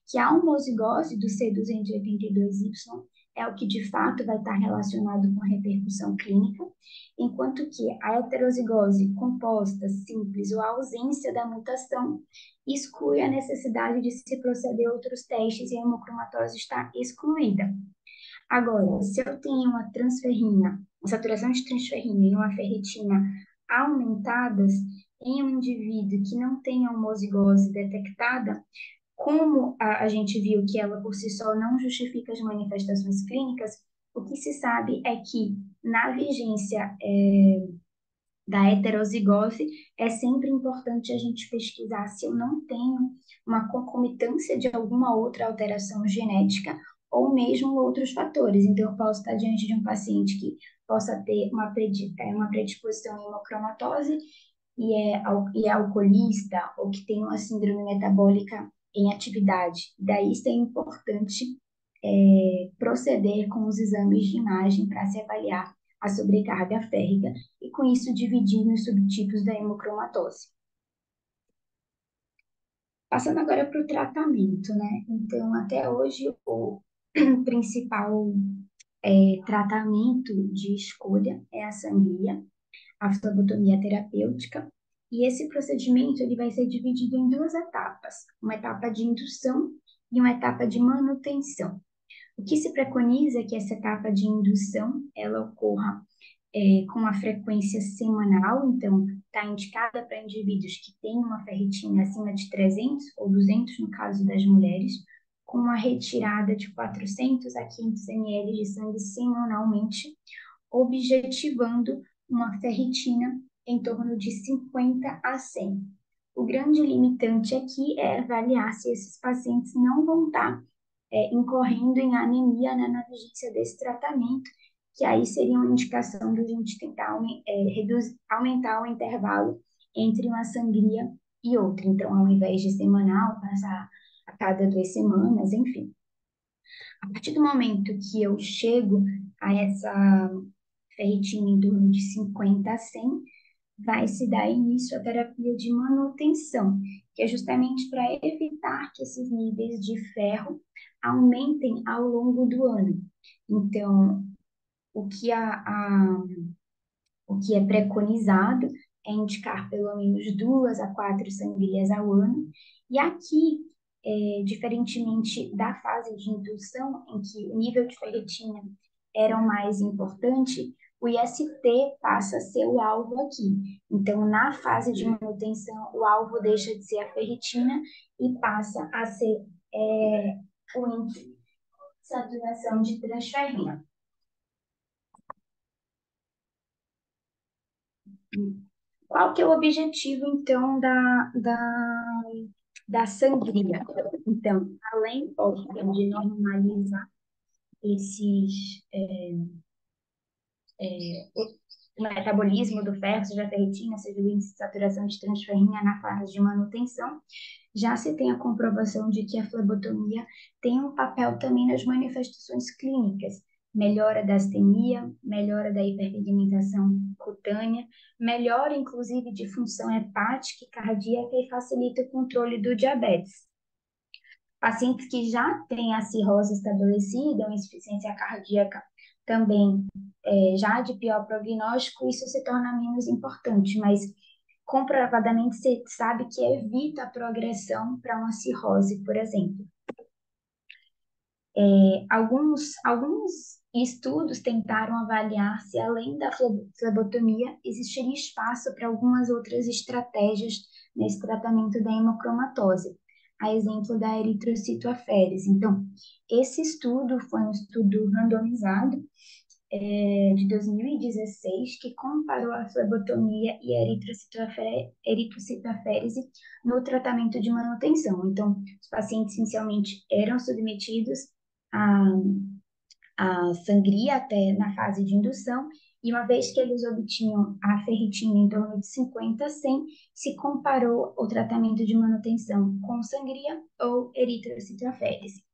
que a homozigose do C282Y é o que de fato vai estar relacionado com a repercussão clínica, enquanto que a heterozigose composta, simples ou a ausência da mutação exclui a necessidade de se proceder a outros testes e a hemocromatose está excluída. Agora, se eu tenho uma transferrina, uma saturação de transferrina e uma ferritina aumentadas em um indivíduo que não tem a homozigose detectada, como a gente viu que ela por si só não justifica as manifestações clínicas, o que se sabe é que na vigência da heterozigose é sempre importante a gente pesquisar se eu não tenho uma concomitância de alguma outra alteração genética ou mesmo outros fatores. Então, eu posso estar diante de um paciente que possa ter uma predisposição em hemocromatose e é alcoolista ou que tem uma síndrome metabólica em atividade. Daí, isso é importante proceder com os exames de imagem para se avaliar a sobrecarga férrica e, com isso, dividir nos subtipos da hemocromatose. Passando agora para o tratamento, né? Então, até hoje, o principal tratamento de escolha é a sangria, a flebotomia terapêutica, e esse procedimento ele vai ser dividido em duas etapas, uma etapa de indução e uma etapa de manutenção. O que se preconiza é que essa etapa de indução ela ocorra com uma frequência semanal, então está indicada para indivíduos que têm uma ferritina acima de 300 ou 200 no caso das mulheres, com uma retirada de 400 a 500 ml de sangue semanalmente, objetivando uma ferritina em torno de 50 a 100. O grande limitante aqui é avaliar se esses pacientes não vão estar incorrendo em anemia, né, na vigência desse tratamento, que aí seria uma indicação de a gente tentar aumentar o intervalo entre uma sangria e outra. Então, ao invés de semanal, passar a cada 2 semanas, enfim. A partir do momento que eu chego a essa ferritina em torno de 50 a 100, vai se dar início à terapia de manutenção, que é justamente para evitar que esses níveis de ferro aumentem ao longo do ano. Então, o que é preconizado é indicar pelo menos 2 a 4 sangrias ao ano. E aqui, diferentemente da fase de indução, em que o nível de ferritina era o mais importante, o IST passa a ser o alvo aqui. Então, na fase de manutenção, o alvo deixa de ser a ferritina e passa a ser o índice de saturação de transferrina. Qual que é o objetivo, então, da sangria? Então, além, óbvio, de normalizar esses, o metabolismo do ferro, seja a ferritina, seja o índice de saturação de transferrina na fase de manutenção, já se tem a comprovação de que a flebotomia tem um papel também nas manifestações clínicas, melhora da astemia, melhora da hiperpigmentação cutânea, melhora inclusive de função hepática e cardíaca e facilita o controle do diabetes. Pacientes que já têm a cirrose estabelecida, uma insuficiência cardíaca também já de pior prognóstico, isso se torna menos importante, mas comprovadamente se sabe que evita a progressão para uma cirrose, por exemplo. Alguns estudos tentaram avaliar se, além da flebotomia, existiria espaço para algumas outras estratégias nesse tratamento da hemocromatose, a exemplo da eritrocitoaférese. Então, esse estudo foi um estudo randomizado de 2016 que comparou a flebotomia e a eritrocitoaférese no tratamento de manutenção. Então, os pacientes inicialmente eram submetidos a sangria até na fase de indução, e uma vez que eles obtinham a ferritina em torno de 50 a 100, se comparou o tratamento de manutenção com sangria ou eritrocitoaférese.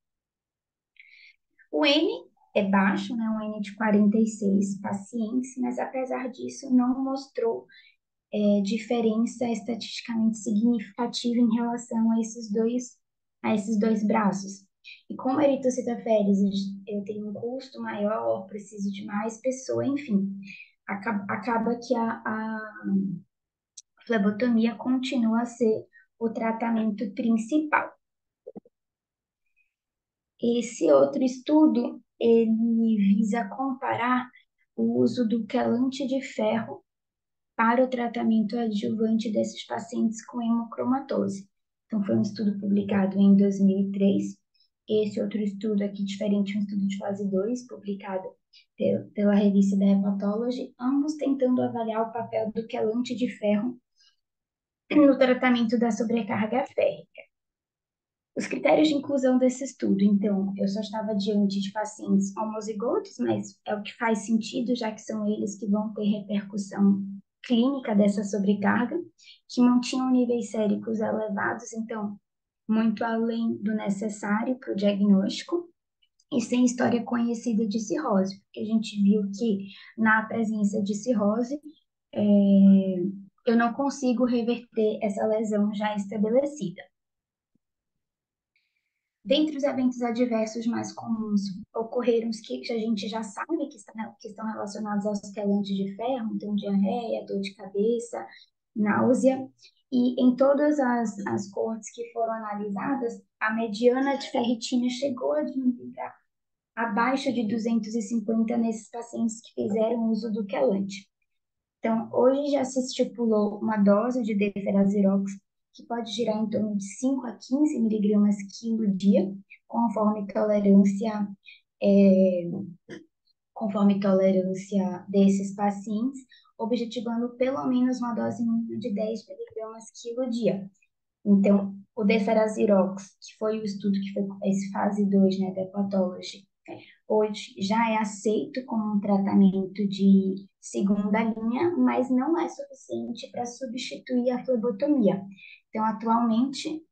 O N é baixo, né, um N de 46 pacientes, mas apesar disso não mostrou diferença estatisticamente significativa em relação a esses dois braços. E como a eritrocitoaférese eu tenho um custo maior, preciso de mais pessoa, enfim, acaba que a flebotomia continua a ser o tratamento principal. Esse outro estudo, ele visa comparar o uso do quelante de ferro para o tratamento adjuvante desses pacientes com hemocromatose. Então, foi um estudo publicado em 2003. Esse outro estudo aqui, diferente, um estudo de fase 2, publicado pela revista da Hepatology, ambos tentando avaliar o papel do quelante de ferro no tratamento da sobrecarga férrica. Os critérios de inclusão desse estudo, então, eu só estava diante de pacientes homozigotos, mas é o que faz sentido, já que são eles que vão ter repercussão clínica dessa sobrecarga, que mantinham níveis séricos elevados, então, muito além do necessário para o diagnóstico, e sem história conhecida de cirrose, porque a gente viu que na presença de cirrose, eu não consigo reverter essa lesão já estabelecida. Dentre os eventos adversos mais comuns, ocorreram os que a gente já sabe que estão relacionados aos quelantes de ferro, então diarreia, dor de cabeça, náusea, e em todas as coortes que foram analisadas, a mediana de ferritina chegou a diminuir abaixo de 250 nesses pacientes que fizeram uso do quelante. Então, hoje já se estipulou uma dose de deferazirox que pode girar em torno de 5 a 15 miligramas quilo dia, conforme tolerância desses pacientes, objetivando pelo menos uma dose mínima de 10 miligramas quilo dia. Então, o deferazirox, que foi o estudo que foi esse fase 2, né, da hepatology, hoje já é aceito como um tratamento de segunda linha, mas não é suficiente para substituir a flebotomia. Então, atualmente,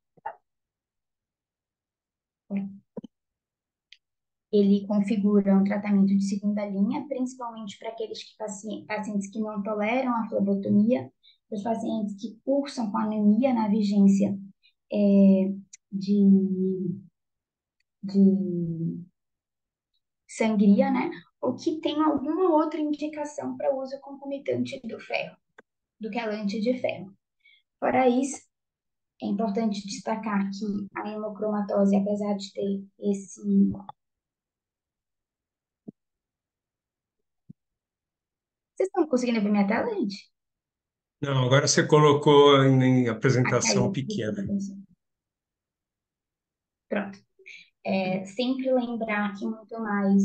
ele configura um tratamento de segunda linha, principalmente para aqueles pacientes que não toleram a flebotomia, os pacientes que cursam com anemia na vigência de sangria, né? Ou que tem alguma outra indicação para uso concomitante do ferro. do quelante de ferro. Fora isso, é importante destacar que a hemocromatose, apesar de ter esse... Vocês estão conseguindo ver minha tela, gente? Não, agora você colocou em Ah, apresentação caiu. pequena. Pronto. Sempre lembrar que muito mais,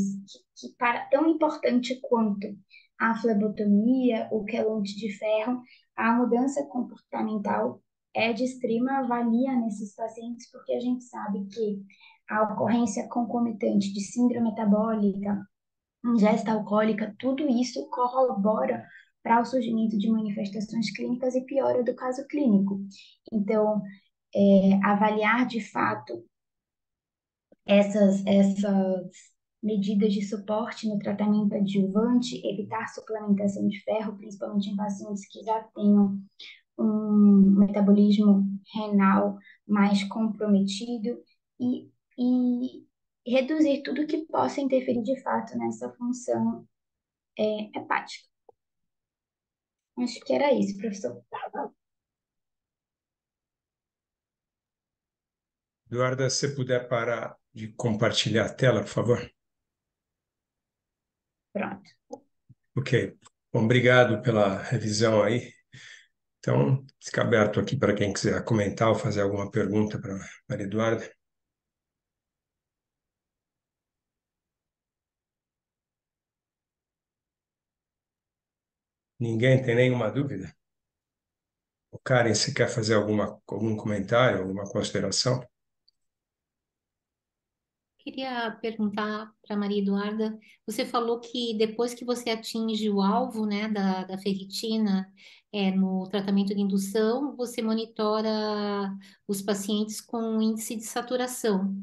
que para tão importante quanto a flebotomia, o quelante de ferro, a mudança comportamental é de extrema valia nesses pacientes, porque a gente sabe que a ocorrência concomitante de síndrome metabólica, ingesta alcoólica, tudo isso corrobora para o surgimento de manifestações clínicas e piora do caso clínico. Então, avaliar de fato essas medidas de suporte no tratamento adjuvante, evitar suplementação de ferro, principalmente em pacientes que já tenham um metabolismo renal mais comprometido e reduzir tudo que possa interferir de fato nessa função hepática. Acho que era isso, professor. Eduarda, se você puder parar de compartilhar a tela, por favor. Pronto. Ok. Bom, obrigado pela revisão aí. Então, fica aberto aqui para quem quiser comentar ou fazer alguma pergunta para a Maria Eduarda. Ninguém tem nenhuma dúvida? O Karen, você quer fazer algum comentário, alguma consideração? Queria perguntar para Maria Eduarda, você falou que depois que você atinge o alvo, né, da ferritina, no tratamento de indução, você monitora os pacientes com índice de saturação,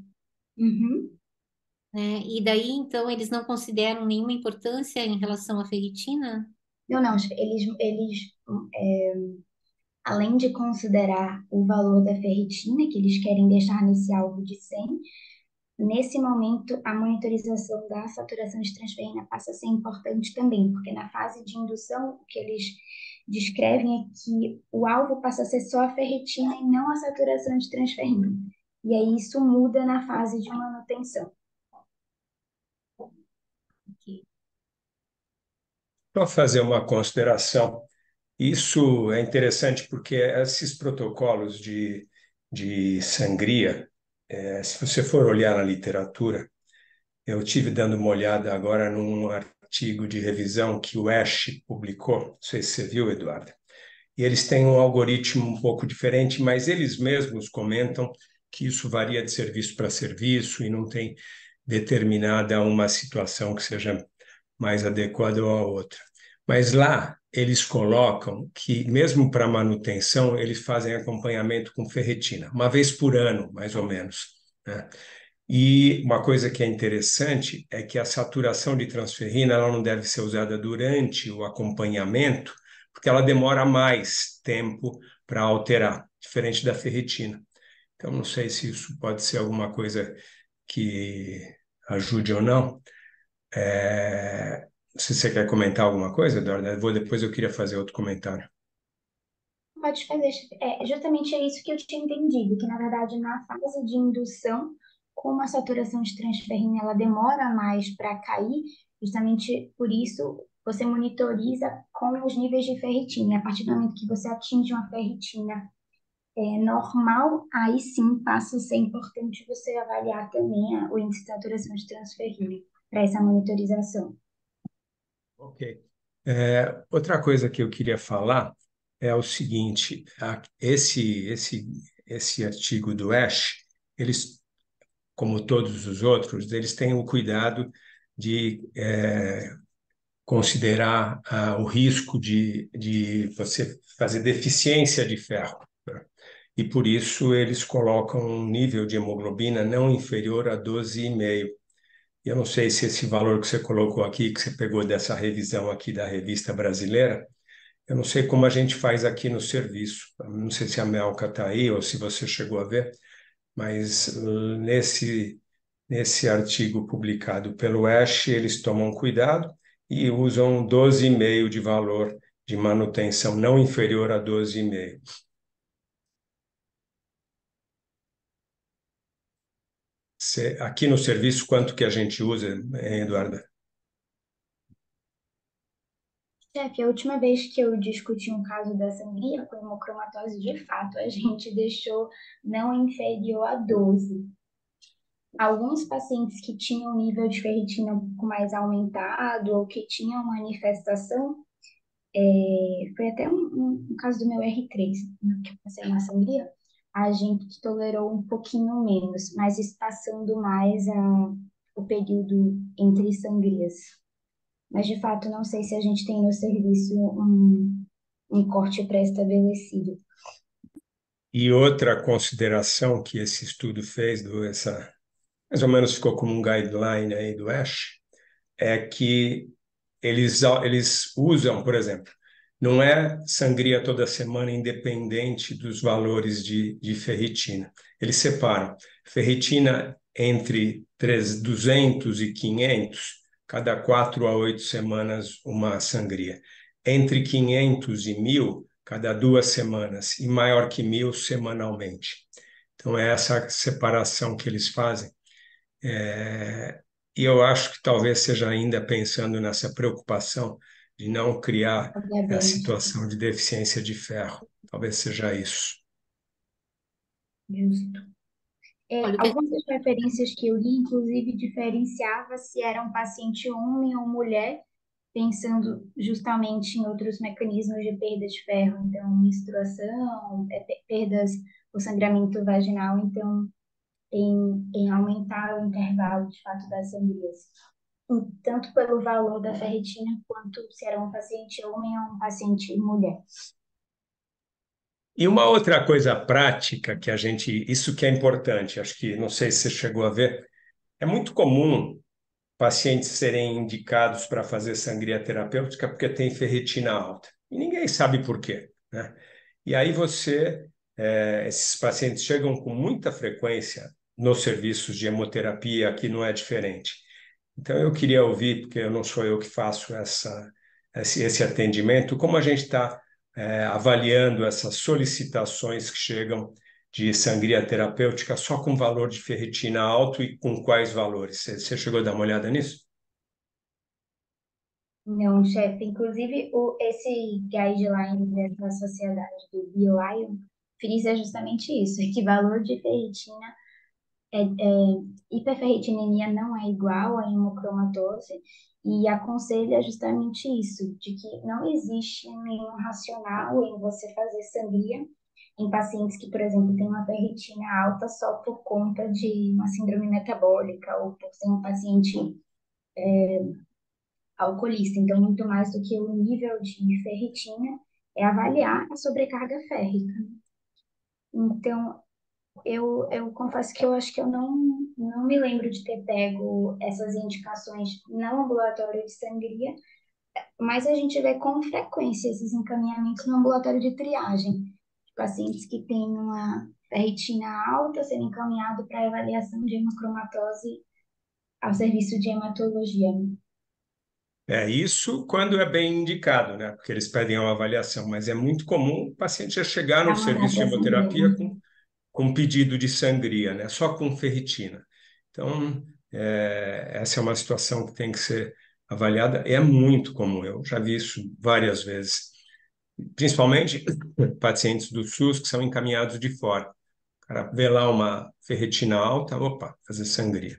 Uhum. né? E daí, então, eles não consideram nenhuma importância em relação à ferritina? Não, eles além de considerar o valor da ferritina, que eles querem deixar nesse alvo de 100, nesse momento a monitorização da saturação de transferrina passa a ser importante também, porque na fase de indução, o que eles descrevem é que o alvo passa a ser só a ferritina e não a saturação de transferrina. E aí isso muda na fase de manutenção. Ok. Só fazer uma consideração. Isso é interessante porque esses protocolos de sangria, se você for olhar na literatura, eu tive dando uma olhada agora num artigo de revisão que o ASH publicou, não sei se você viu, Eduardo, e eles têm um algoritmo um pouco diferente, mas eles mesmos comentam que isso varia de serviço para serviço e não tem determinada uma situação que seja mais adequada ou a outra. Mas lá eles colocam que, mesmo para manutenção, eles fazem acompanhamento com ferritina, uma vez por ano, mais ou menos, né? E uma coisa que é interessante é que a saturação de transferrina ela não deve ser usada durante o acompanhamento, porque ela demora mais tempo para alterar, diferente da ferritina. Então, não sei se isso pode ser alguma coisa que ajude ou não. Se você quer comentar alguma coisa, Eduardo, depois eu queria fazer outro comentário. Pode fazer. Justamente é isso que eu tinha entendido, que na verdade na fase de indução, como a saturação de transferrina ela demora mais para cair, justamente por isso você monitoriza com os níveis de ferritina. E a partir do momento que você atinge uma ferritina normal, aí sim passa a ser importante você avaliar também o índice de saturação de transferrina para essa monitorização. Ok. Outra coisa que eu queria falar é o seguinte: esse artigo do ASH, eles, como todos os outros, eles têm o cuidado de considerar o risco de você fazer deficiência de ferro, né? E por isso eles colocam um nível de hemoglobina não inferior a 12,5. Eu não sei se esse valor que você colocou aqui, que você pegou dessa revisão aqui da revista brasileira, eu não sei como a gente faz aqui no serviço. Não sei se a Melca está aí ou se você chegou a ver, mas nesse artigo publicado pelo ASH, eles tomam cuidado e usam 12,5 de valor, de manutenção não inferior a 12,5. Aqui no serviço, quanto que a gente usa, hein, Eduarda? Chefe, a última vez que eu discuti um caso da sangria com hemocromatose, de fato, a gente deixou não inferior a 12. Alguns pacientes que tinham nível de ferritina um pouco mais aumentado ou que tinham manifestação, foi até um caso do meu R3, né, que eu passei na sangria, a gente tolerou um pouquinho menos, mas espaçando mais o período entre sangrias. Mas, de fato, não sei se a gente tem no serviço um corte pré-estabelecido. E outra consideração que esse estudo fez, mais ou menos ficou como um guideline aí do ASH, é que eles usam, por exemplo, não é sangria toda semana independente dos valores de ferritina. Eles separam ferritina entre 200 e 500, cada 4 a 8 semanas uma sangria. Entre 500 e 1.000, cada 2 semanas. E maior que 1.000, semanalmente. Então, é essa separação que eles fazem. E eu acho que talvez seja ainda pensando nessa preocupação de não criar a Obviamente, situação de deficiência de ferro. Talvez seja isso. justo. Olha, o que Algumas das referências que eu li, inclusive, diferenciava se era um paciente homem ou mulher, pensando justamente em outros mecanismos de perda de ferro, então menstruação, perdas por sangramento vaginal, então em aumentar o intervalo de fato das sangrias, tanto pelo valor da ferritina quanto se era um paciente homem ou um paciente mulher. E uma outra coisa prática que isso que é importante, acho que, não sei se você chegou a ver, é muito comum pacientes serem indicados para fazer sangria terapêutica porque tem ferritina alta. E ninguém sabe por quê, né? E aí esses pacientes chegam com muita frequência nos serviços de hemoterapia, aqui não é diferente. Então eu queria ouvir, porque não sou eu que faço esse atendimento, como a gente está avaliando essas solicitações que chegam de sangria terapêutica só com valor de ferritina alto e com quais valores? Você chegou a dar uma olhada nisso? Não, chefe. Inclusive, esse guideline da sociedade do BioIron frisa justamente isso, que valor de ferritina, hiperferritinemia não é igual a hemocromatose, e aconselha justamente isso, de que não existe nenhum racional em você fazer sangria em pacientes que, por exemplo, têm uma ferritina alta só por conta de uma síndrome metabólica ou por ser um paciente alcoolista. Então, muito mais do que o nível de ferritina, é avaliar a sobrecarga férrica. Então, eu confesso que eu acho que eu não me lembro de ter pego essas indicações no ambulatório de sangria, mas a gente vê com frequência esses encaminhamentos no ambulatório de triagem, de pacientes que têm uma ferritina alta sendo encaminhado para avaliação de hemocromatose ao serviço de hematologia. É isso quando é bem indicado, né? Porque eles pedem uma avaliação, mas é muito comum o paciente já chegar no Para mandar serviço de para sangria, hemoterapia né? com pedido de sangria, né? Só com ferritina. Então, essa é uma situação que tem que ser avaliada. É muito comum, eu já vi isso várias vezes, principalmente pacientes do SUS que são encaminhados de fora. O cara vê lá uma ferritina alta, opa, fazer sangria.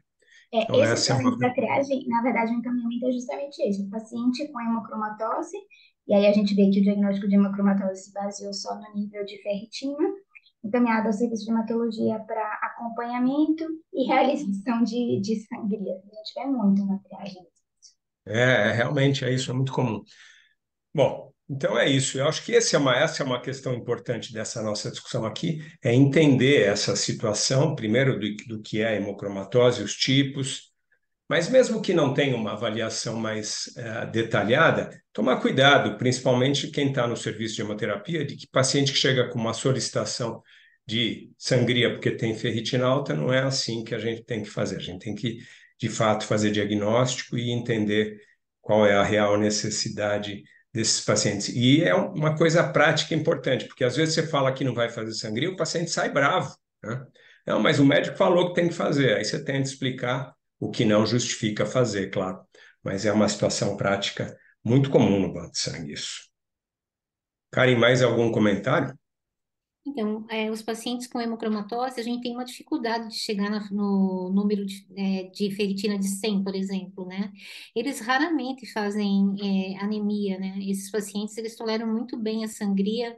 Então, Esse essa é uma. encaminhamento da triagem, na verdade, o encaminhamento é justamente esse: o paciente com hemocromatose, e aí a gente vê que o diagnóstico de hemocromatose se baseou só no nível de ferritina, encaminhado ao serviço de hematologia para acompanhamento e realização de sangria. A gente vê muito na triagem. Realmente é isso, é muito comum. Bom, então é isso. Eu acho que essa é uma questão importante dessa nossa discussão aqui, é entender essa situação, primeiro do que é a hemocromatose, os tipos, mas mesmo que não tenha uma avaliação mais detalhada, tomar cuidado, principalmente quem está no serviço de hemoterapia, de que paciente que chega com uma solicitação de sangria porque tem ferritina alta, não é assim que a gente tem que fazer. A gente tem que, de fato, fazer diagnóstico e entender qual é a real necessidade desses pacientes. E é uma coisa prática importante, porque às vezes você fala que não vai fazer sangria, o paciente sai bravo, né? Não, mas o médico falou que tem que fazer. Aí você tenta explicar o que não justifica fazer, claro. Mas é uma situação prática muito comum no banco de sangue, isso. Karen, mais algum comentário? Então, os pacientes com hemocromatose, a gente tem uma dificuldade de chegar no número de ferritina de 100, por exemplo, né? Eles raramente fazem anemia, né? Esses pacientes, eles toleram muito bem a sangria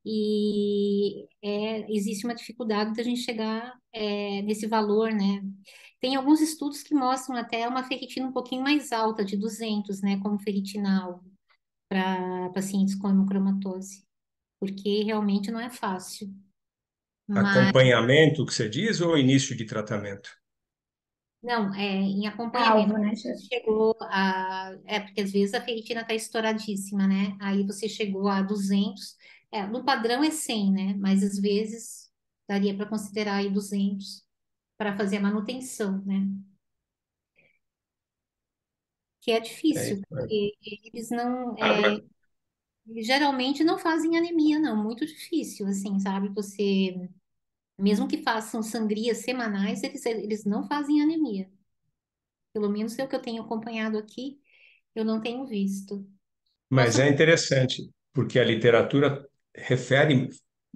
e existe uma dificuldade da gente chegar nesse valor, né? Tem alguns estudos que mostram até uma ferritina um pouquinho mais alta, de 200, né? Como ferritina para pacientes com hemocromatose, porque realmente não é fácil. Mas, Acompanhamento, que você diz, ou início de tratamento? não, em acompanhamento, Alvo, né, você chefe? chegou a. Porque às vezes a ferritina está estouradíssima, né? Aí você chegou a 200. No padrão é 100, né? Mas às vezes daria para considerar aí 200 para fazer a manutenção, né? Que é É difícil, isso aí. porque eles não. Agora, Geralmente não fazem anemia, não. Muito difícil, assim, sabe? Você. Mesmo que façam sangrias semanais, eles não fazem anemia. Pelo menos é o que eu tenho acompanhado aqui, eu não tenho visto. mas Posso. é interessante, porque a literatura refere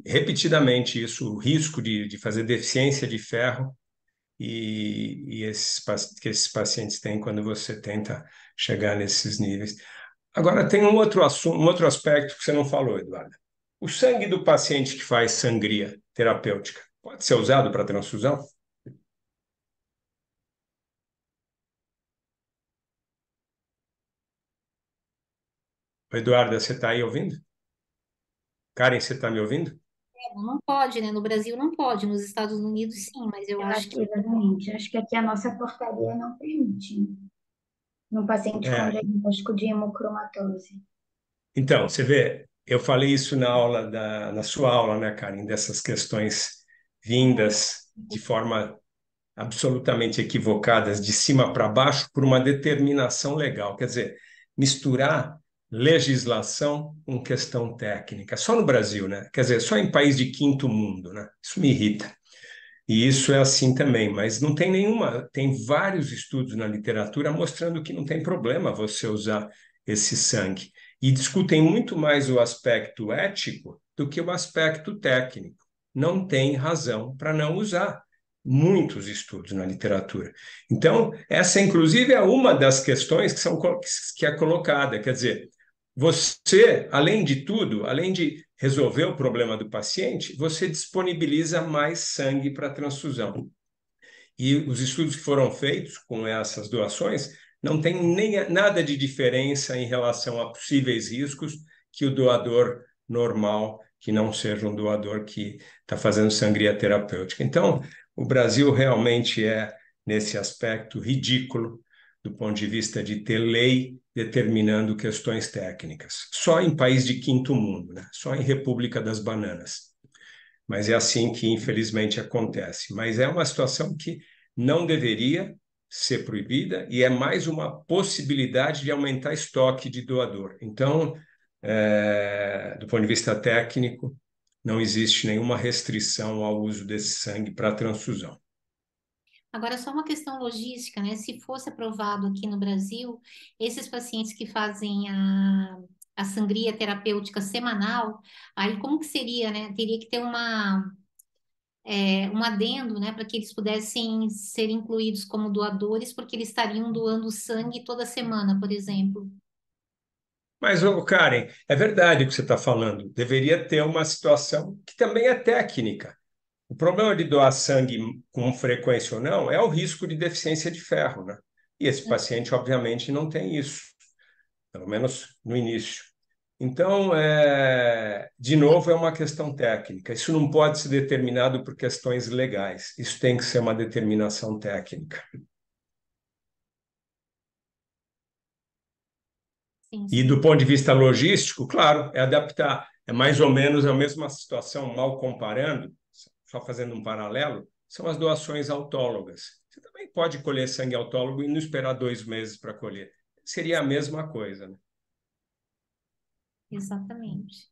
repetidamente isso, o risco de fazer deficiência de ferro que esses pacientes têm quando você tenta chegar nesses níveis. Agora, tem um outro assunto, um outro aspecto que você não falou, Eduardo. O sangue do paciente que faz sangria terapêutica pode ser usado para transfusão? Eduardo, você está aí ouvindo? Karen, você está me ouvindo? Não pode, né? No Brasil não pode, nos Estados Unidos sim, mas eu Eu acho acho que que exatamente. Acho que aqui a nossa portaria não permite, né? No paciente com É, diagnóstico de hemocromatose. então, você vê, eu falei isso na sua aula, né, Karen, dessas questões vindas de forma absolutamente equivocadas de cima para baixo por uma determinação legal. Quer dizer, misturar legislação com questão técnica. Só no Brasil, né? Quer dizer, só em país de quinto mundo, né? Isso me irrita. E isso é assim também, mas não tem nenhuma, tem vários estudos na literatura mostrando que não tem problema você usar esse sangue. E discutem muito mais o aspecto ético do que o aspecto técnico. Não tem razão para não usar. Muitos estudos na literatura. Então, essa, inclusive, é uma das questões que é colocada. Quer dizer, você, além de tudo, além de resolver o problema do paciente, você disponibiliza mais sangue para transfusão. E os estudos que foram feitos com essas doações não tem nem nada de diferença em relação a possíveis riscos que o doador normal, que não seja um doador que está fazendo sangria terapêutica. Então, o Brasil realmente é, nesse aspecto, ridículo do ponto de vista de ter lei determinando questões técnicas. Só em país de quinto mundo, né? Só em República das Bananas. Mas é assim que, infelizmente, acontece. Mas é uma situação que não deveria ser proibida e é mais uma possibilidade de aumentar estoque de doador. Então, do ponto de vista técnico, não existe nenhuma restrição ao uso desse sangue para transfusão. agora é só uma questão logística, né? Se fosse aprovado aqui no Brasil, esses pacientes que fazem a sangria terapêutica semanal, aí como que seria, né? Teria que ter um adendo, né, para que eles pudessem ser incluídos como doadores, porque eles estariam doando sangue toda semana, por exemplo. Mas, ô, Karen, é verdade o que você está falando. Deveria ter uma situação que também é técnica. O problema de doar sangue com frequência ou não é o risco de deficiência de ferro, né? E esse paciente, obviamente, não tem isso, pelo menos no início. Então, de novo, é uma questão técnica. Isso não pode ser determinado por questões legais. Isso tem que ser uma determinação técnica. Sim, E sim. do ponto de vista logístico, claro, é adaptar. É mais ou menos a mesma situação, mal comparando, só fazendo um paralelo, são as doações autólogas. Você também pode colher sangue autólogo e não esperar 2 meses para colher. Seria a mesma coisa, né? Exatamente.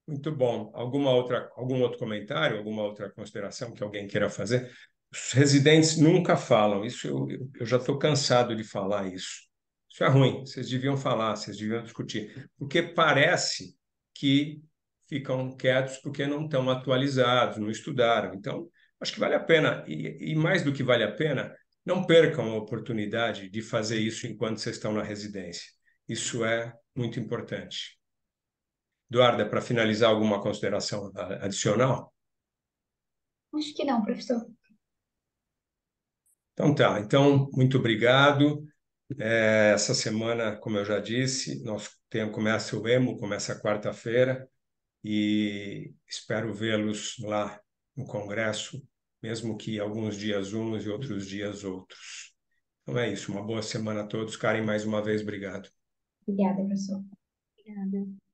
Muito bom. Algum outro comentário, alguma outra consideração que alguém queira fazer? Os residentes nunca falam, isso eu já estou cansado de falar isso. Isso é ruim, vocês deviam falar, vocês deviam discutir, porque parece que ficam quietos porque não estão atualizados, não estudaram. Então, acho que vale a pena, e mais do que vale a pena, não percam a oportunidade de fazer isso enquanto vocês estão na residência. Isso é muito importante. Eduarda, para finalizar, alguma consideração adicional? Acho que não, professor. Então tá, então muito obrigado. Essa semana, como eu já disse, começa o EMO, começa quarta-feira e espero vê-los lá no Congresso, mesmo que alguns dias uns e outros dias outros. Então é isso, uma boa semana a todos. Karen, mais uma vez, obrigado. Obrigada, professor. Obrigada.